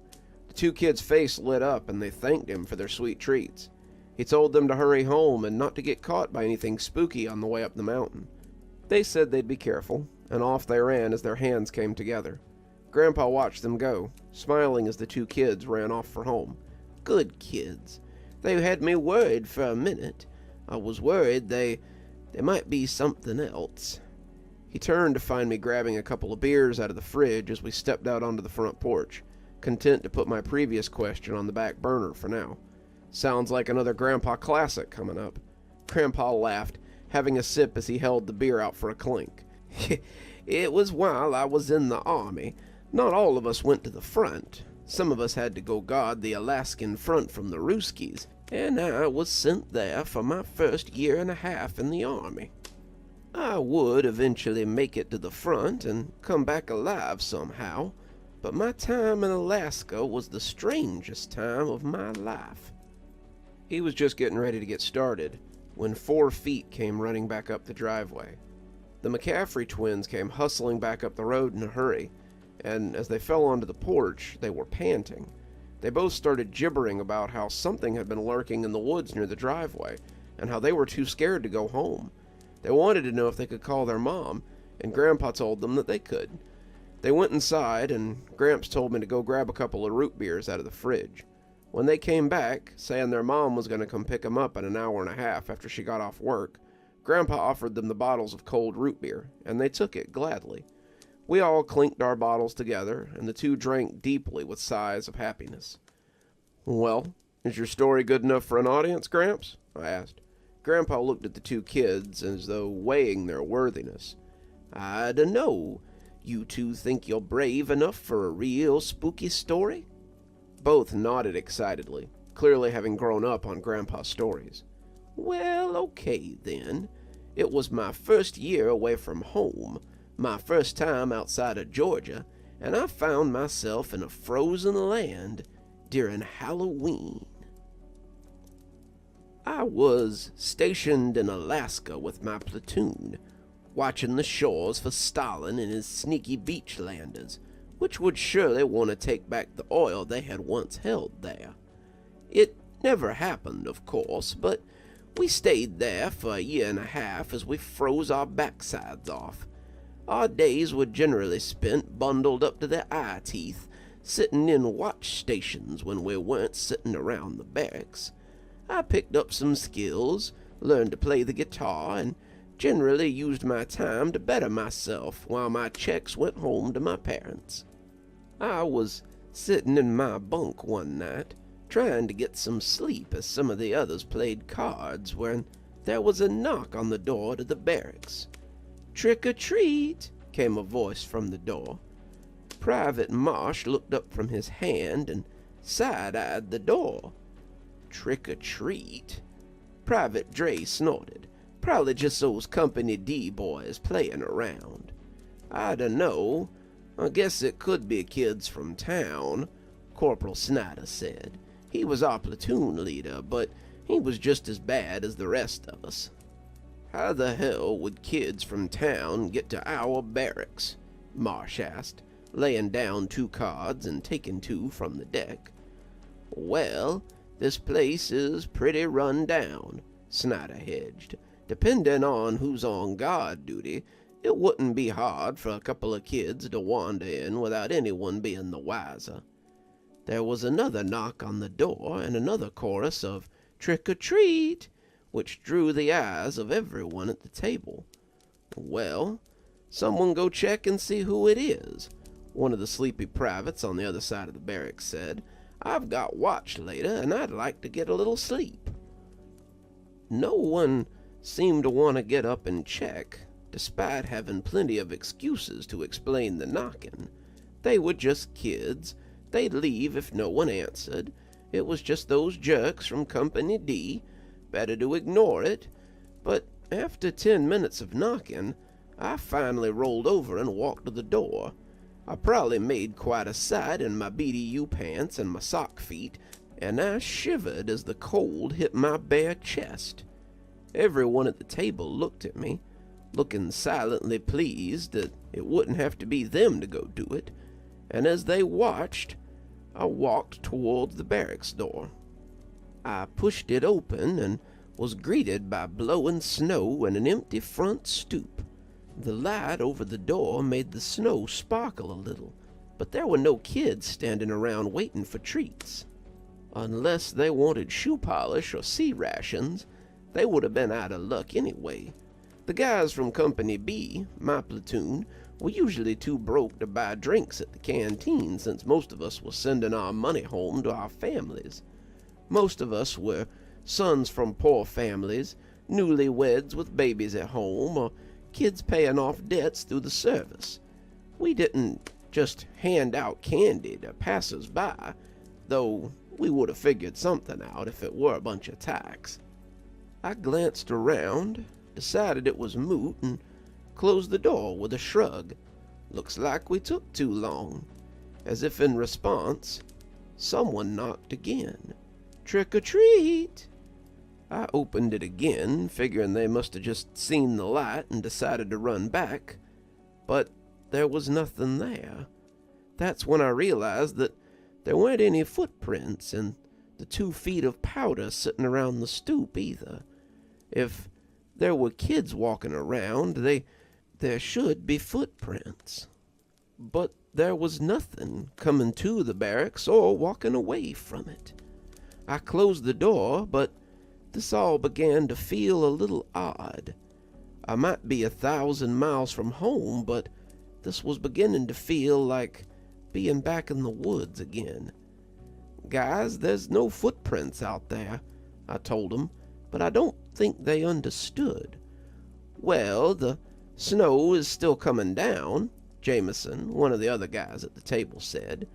The 2 kids' face lit up, and they thanked him for their sweet treats. He told them to hurry home and not to get caught by anything spooky on the way up the mountain. They said they'd be careful, and off they ran as their hands came together. Grandpa watched them go, smiling as the 2 kids ran off for home. Good kids. They had me worried for a minute. I was worried they might be something else. He turned to find me grabbing a couple of beers out of the fridge as we stepped out onto the front porch, content to put my previous question on the back burner for now. Sounds like another Grandpa classic coming up. Grandpa laughed, having a sip as he held the beer out for a clink. It was while I was in the army. Not all of us went to the front. Some of us had to go guard the Alaskan front from the Ruskies, and I was sent there for my first 1.5 years in the army. I would eventually make it to the front and come back alive somehow, but my time in Alaska was the strangest time of my life. He was just getting ready to get started when 4 feet came running back up the driveway. The McCaffrey twins came hustling back up the road in a hurry, and as they fell onto the porch, they were panting. They both started gibbering about how something had been lurking in the woods near the driveway, and how they were too scared to go home. They wanted to know if they could call their mom, and Grandpa told them that they could. They went inside, and Gramps told me to go grab a couple of root beers out of the fridge. When they came back, saying their mom was going to come pick them up in 1.5 hours after she got off work, Grandpa offered them the bottles of cold root beer, and they took it gladly. We all clinked our bottles together, and the 2 drank deeply with sighs of happiness. Well, is your story good enough for an audience, Gramps? I asked. Grandpa looked at the 2 kids as though weighing their worthiness. I dunno. You 2 think you're brave enough for a real spooky story? Both nodded excitedly, clearly having grown up on Grandpa's stories. Well, okay then. It was my first year away from home, my first time outside of Georgia, and I found myself in a frozen land during Halloween. I was stationed in Alaska with my platoon, watching the shores for Stalin and his sneaky beachlanders, which would surely want to take back the oil they had once held there. It never happened, of course, but we stayed there for 1.5 years as we froze our backsides off. Our days were generally spent bundled up to the eye teeth, sitting in watch stations when we weren't sitting around the barracks. I picked up some skills, learned to play the guitar, and generally used my time to better myself while my checks went home to my parents. I was sitting in my bunk one night, trying to get some sleep as some of the others played cards, when there was a knock on the door to the barracks. "Trick or treat," came a voice from the door. Private Marsh looked up from his hand and side-eyed the door. Trick or treat? Private Dre snorted. Probably just those Company D boys playing around. I dunno. I guess it could be kids from town, Corporal Snyder said. He was our platoon leader, but he was just as bad as the rest of us. How the hell would kids from town get to our barracks? Marsh asked, laying down 2 cards and taking 2 from the deck. Well, this place is pretty run down, Snyder hedged. Depending on who's on guard duty, it wouldn't be hard for a couple of kids to wander in without anyone being the wiser. There was another knock on the door and another chorus of "Trick or treat," which drew the eyes of everyone at the table. Well, someone go check and see who it is, one of the sleepy privates on the other side of the barracks said. I've got watch later, and I'd like to get a little sleep. No one seemed to want to get up and check, despite having plenty of excuses to explain the knocking. They were just kids. They'd leave if no one answered. It was just those jerks from Company D. Better to ignore it. But after 10 minutes of knocking, I finally rolled over and walked to the door. I probably made quite a sight in my BDU pants and my sock feet, and I shivered as the cold hit my bare chest. Everyone at the table looked at me, looking silently pleased that it wouldn't have to be them to go do it, and as they watched, I walked towards the barracks door. I pushed it open and was greeted by blowing snow and an empty front stoop. The light over the door made the snow sparkle a little, but there were no kids standing around waiting for treats. Unless they wanted shoe polish or sea rations, they would have been out of luck anyway. The guys from Company B, my platoon, were usually too broke to buy drinks at the canteen since most of us were sending our money home to our families. Most of us were sons from poor families, newlyweds with babies at home, or kids paying off debts through the service. We didn't just hand out candy to passers-by, though we would have figured something out if it were a bunch of tacks. I glanced around, decided it was moot, and closed the door with a shrug. Looks like we took too long. As if in response, someone knocked again. Trick or treat! I opened it again, figuring they must have just seen the light and decided to run back, but there was nothing there. That's when I realized that there weren't any footprints and the 2 feet of powder sitting around the stoop either. If there were kids walking around, there should be footprints. But there was nothing coming to the barracks or walking away from it. I closed the door, but this all began to feel a little odd. I might be 1,000 miles from home, but this was beginning to feel like being back in the woods again. Guys, there's no footprints out there, I told them, but I don't think they understood. Well, the snow is still coming down, Jameson, one of the other guys at the table, said.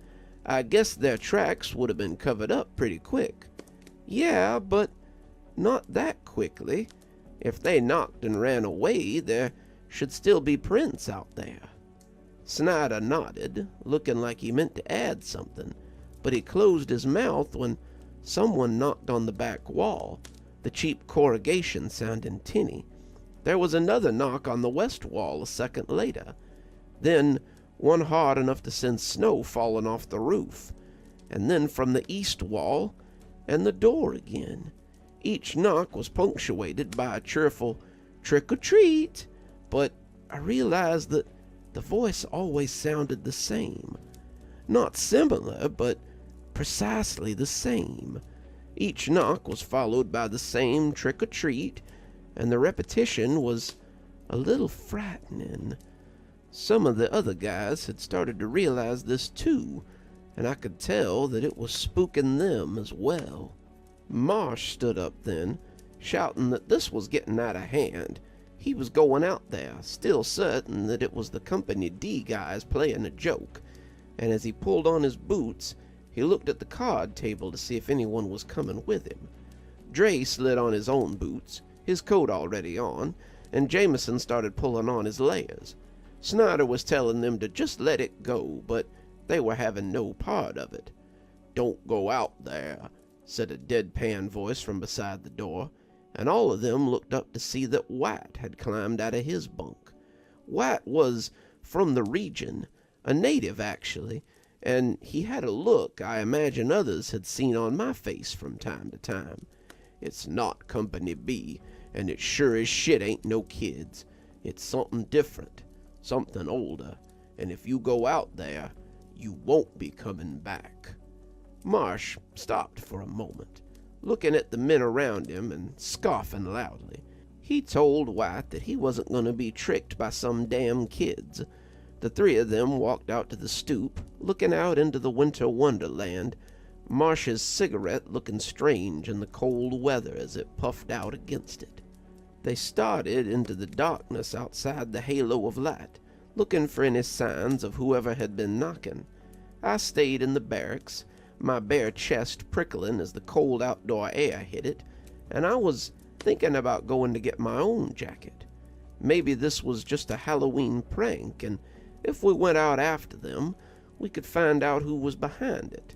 I guess their tracks would have been covered up pretty quick. Yeah, but not that quickly. If they knocked and ran away, there should still be prints out there. Snyder nodded, looking like he meant to add something, but he closed his mouth when someone knocked on the back wall, the cheap corrugation sounding tinny. There was another knock on the west wall a second later, then one hard enough to send snow falling off the roof, and then from the east wall, and the door again. Each knock was punctuated by a cheerful trick-or-treat, but I realized that the voice always sounded the same. Not similar, but precisely the same. Each knock was followed by the same trick-or-treat, and the repetition was a little frightening. Some of the other guys had started to realize this too, and I could tell that it was spooking them as well. Marsh stood up then, shouting that this was getting out of hand. He was going out there, still certain that it was the Company D guys playing a joke, and as he pulled on his boots, he looked at the card table to see if anyone was coming with him. Dre slid on his own boots, his coat already on, and Jameson started pulling on his layers. Snyder was telling them to just let it go, but they were having no part of it. "Don't go out there," said a deadpan voice from beside the door, and all of them looked up to see that White had climbed out of his bunk. White was from the region, a native actually, and he had a look I imagine others had seen on my face from time to time. "It's not Company B, and it sure as shit ain't no kids. It's something different, something older, and if you go out there, you won't be coming back." Marsh stopped for a moment, looking at the men around him and scoffing loudly. He told White that he wasn't going to be tricked by some damn kids. The 3 of them walked out to the stoop, looking out into the winter wonderland, Marsh's cigarette looking strange in the cold weather as it puffed out against it. They started into the darkness outside the halo of light, looking for any signs of whoever had been knocking. I stayed in the barracks, my bare chest prickling as the cold outdoor air hit it, and I was thinking about going to get my own jacket. maybe this was just a Halloween prank, and if we went out after them, we could find out who was behind it.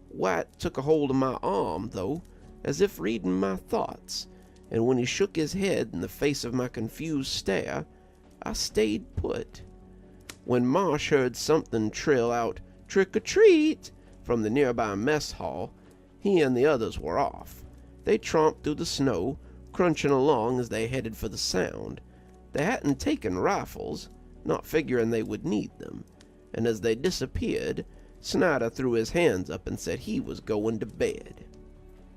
White took a hold of my arm, though, as if reading my thoughts, and when he shook his head in the face of my confused stare, I stayed put. When Marsh heard something trill out, "Trick or treat," from the nearby mess hall, he and the others were off. They tromped through the snow, crunching along as they headed for the sound. They hadn't taken rifles, not figuring they would need them, and as they disappeared, Snyder threw his hands up and said he was going to bed.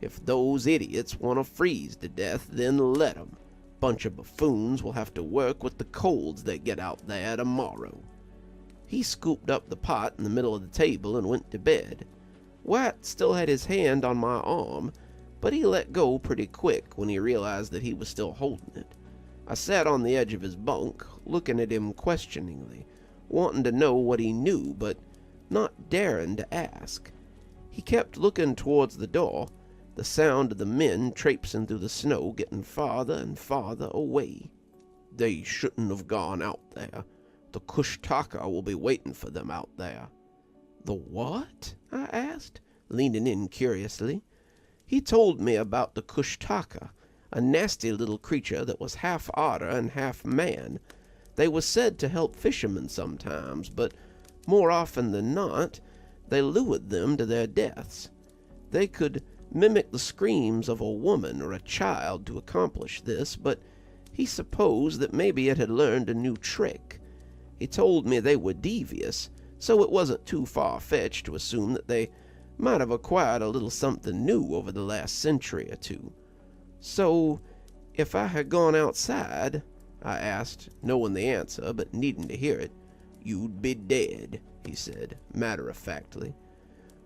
If those idiots want to freeze to death, then let 'em. Bunch of buffoons will have to work with the colds they get out there tomorrow. He scooped up the pot in the middle of the table and went to bed. White still had his hand on my arm, but he let go pretty quick when he realized that he was still holding it. I sat on the edge of his bunk, looking at him questioningly, wanting to know what he knew, but not daring to ask. He kept looking towards the door, the sound of the men traipsing through the snow getting farther and farther away. They shouldn't have gone out there. The Kushtaka will be waiting for them out there. The what? I asked, leaning in curiously. He told me about the Kushtaka, a nasty little creature that was half otter and half man. They were said to help fishermen sometimes, but more often than not, they lured them to their deaths. They could mimic the screams of a woman or a child to accomplish this, but he supposed that maybe it had learned a new trick. He told me they were devious, so it wasn't too far-fetched to assume that they might have acquired a little something new over the last century or two. So, if I had gone outside, I asked, knowing the answer but needing to hear it, "You'd be dead," he said, matter-of-factly.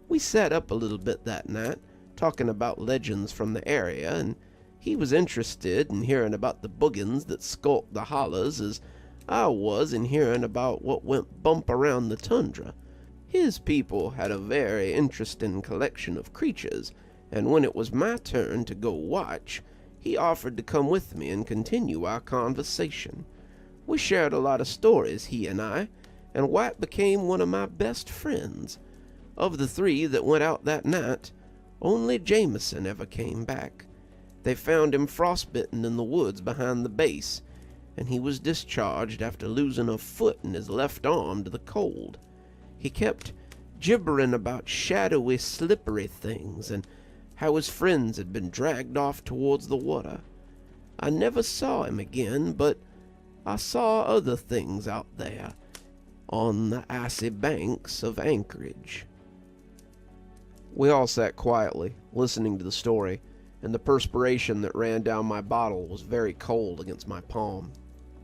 We sat up a little bit that night, talking about legends from the area, and he was interested in hearing about the boogans that skulked the hollers as I was in hearing about what went bump around the tundra. His people had a very interesting collection of creatures, and when it was my turn to go watch, he offered to come with me and continue our conversation. We shared a lot of stories, he and I, and White became one of my best friends. Of the three that went out that night, only Jameson ever came back. They found him frostbitten in the woods behind the base, and he was discharged after losing a foot and his left arm to the cold. He kept gibbering about shadowy, slippery things, and how his friends had been dragged off towards the water. I never saw him again, but I saw other things out there, on the icy banks of Anchorage. We all sat quietly, listening to the story, and the perspiration that ran down my bottle was very cold against my palm.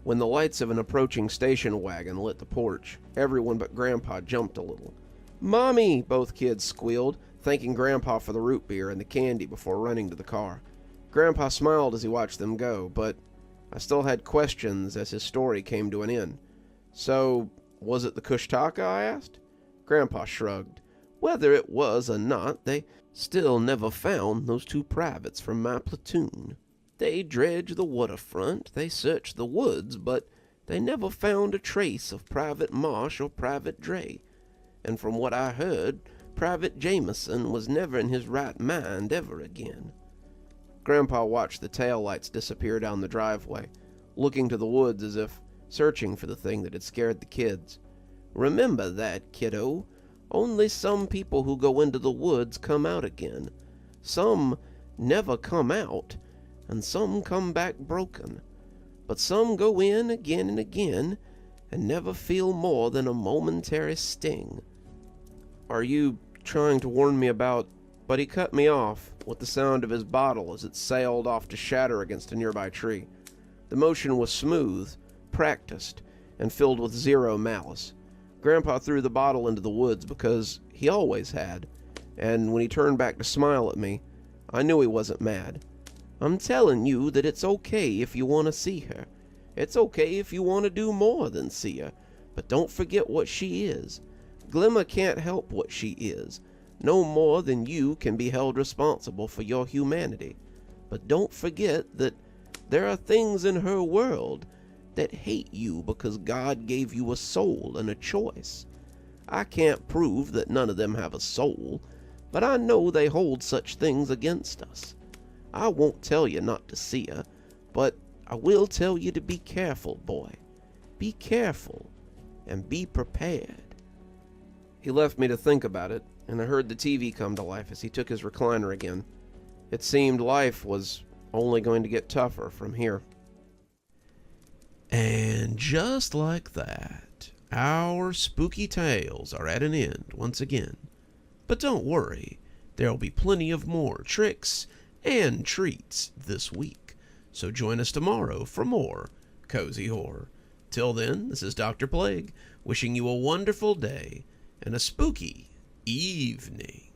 When the lights of an approaching station wagon lit the porch, everyone but Grandpa jumped a little. "Mommy!" both kids squealed, thanking Grandpa for the root beer and the candy before running to the car. Grandpa smiled as he watched them go, but I still had questions as his story came to an end. "So, was it the Kushtaka?" I asked. Grandpa shrugged. Whether it was or not, they still never found those two privates from my platoon. They dredged the waterfront, they searched the woods, but they never found a trace of Private Marsh or Private Dre. And from what I heard, Private Jameson was never in his right mind ever again. Grandpa watched the taillights disappear down the driveway, looking to the woods as if searching for the thing that had scared the kids. "Remember that, kiddo. Only some people who go into the woods come out again. Some never come out, and some come back broken. But some go in again and again, and never feel more than a momentary sting." "Are you trying to warn me about—" But he cut me off with the sound of his bottle as it sailed off to shatter against a nearby tree. The motion was smooth, practiced, and filled with zero malice. Grandpa threw the bottle into the woods because he always had, and when he turned back to smile at me, I knew he wasn't mad. "I'm telling you that it's okay if you want to see her. It's okay if you want to do more than see her, but don't forget what she is. Glimmer can't help what she is, no more than you can be held responsible for your humanity. But don't forget that there are things in her world that hate you because God gave you a soul and a choice. I can't prove that none of them have a soul, but I know they hold such things against us. I won't tell you not to see her, but I will tell you to be careful, boy. Be careful and be prepared." He left me to think about it, and I heard the TV come to life as he took his recliner again. It seemed life was only going to get tougher from here. And just like that, our spooky tales are at an end once again. But don't worry, there'll be plenty of more tricks and treats this week. So join us tomorrow for more Cozy Horror. Till then, this is Dr. Plague, wishing you a wonderful day and a spooky evening.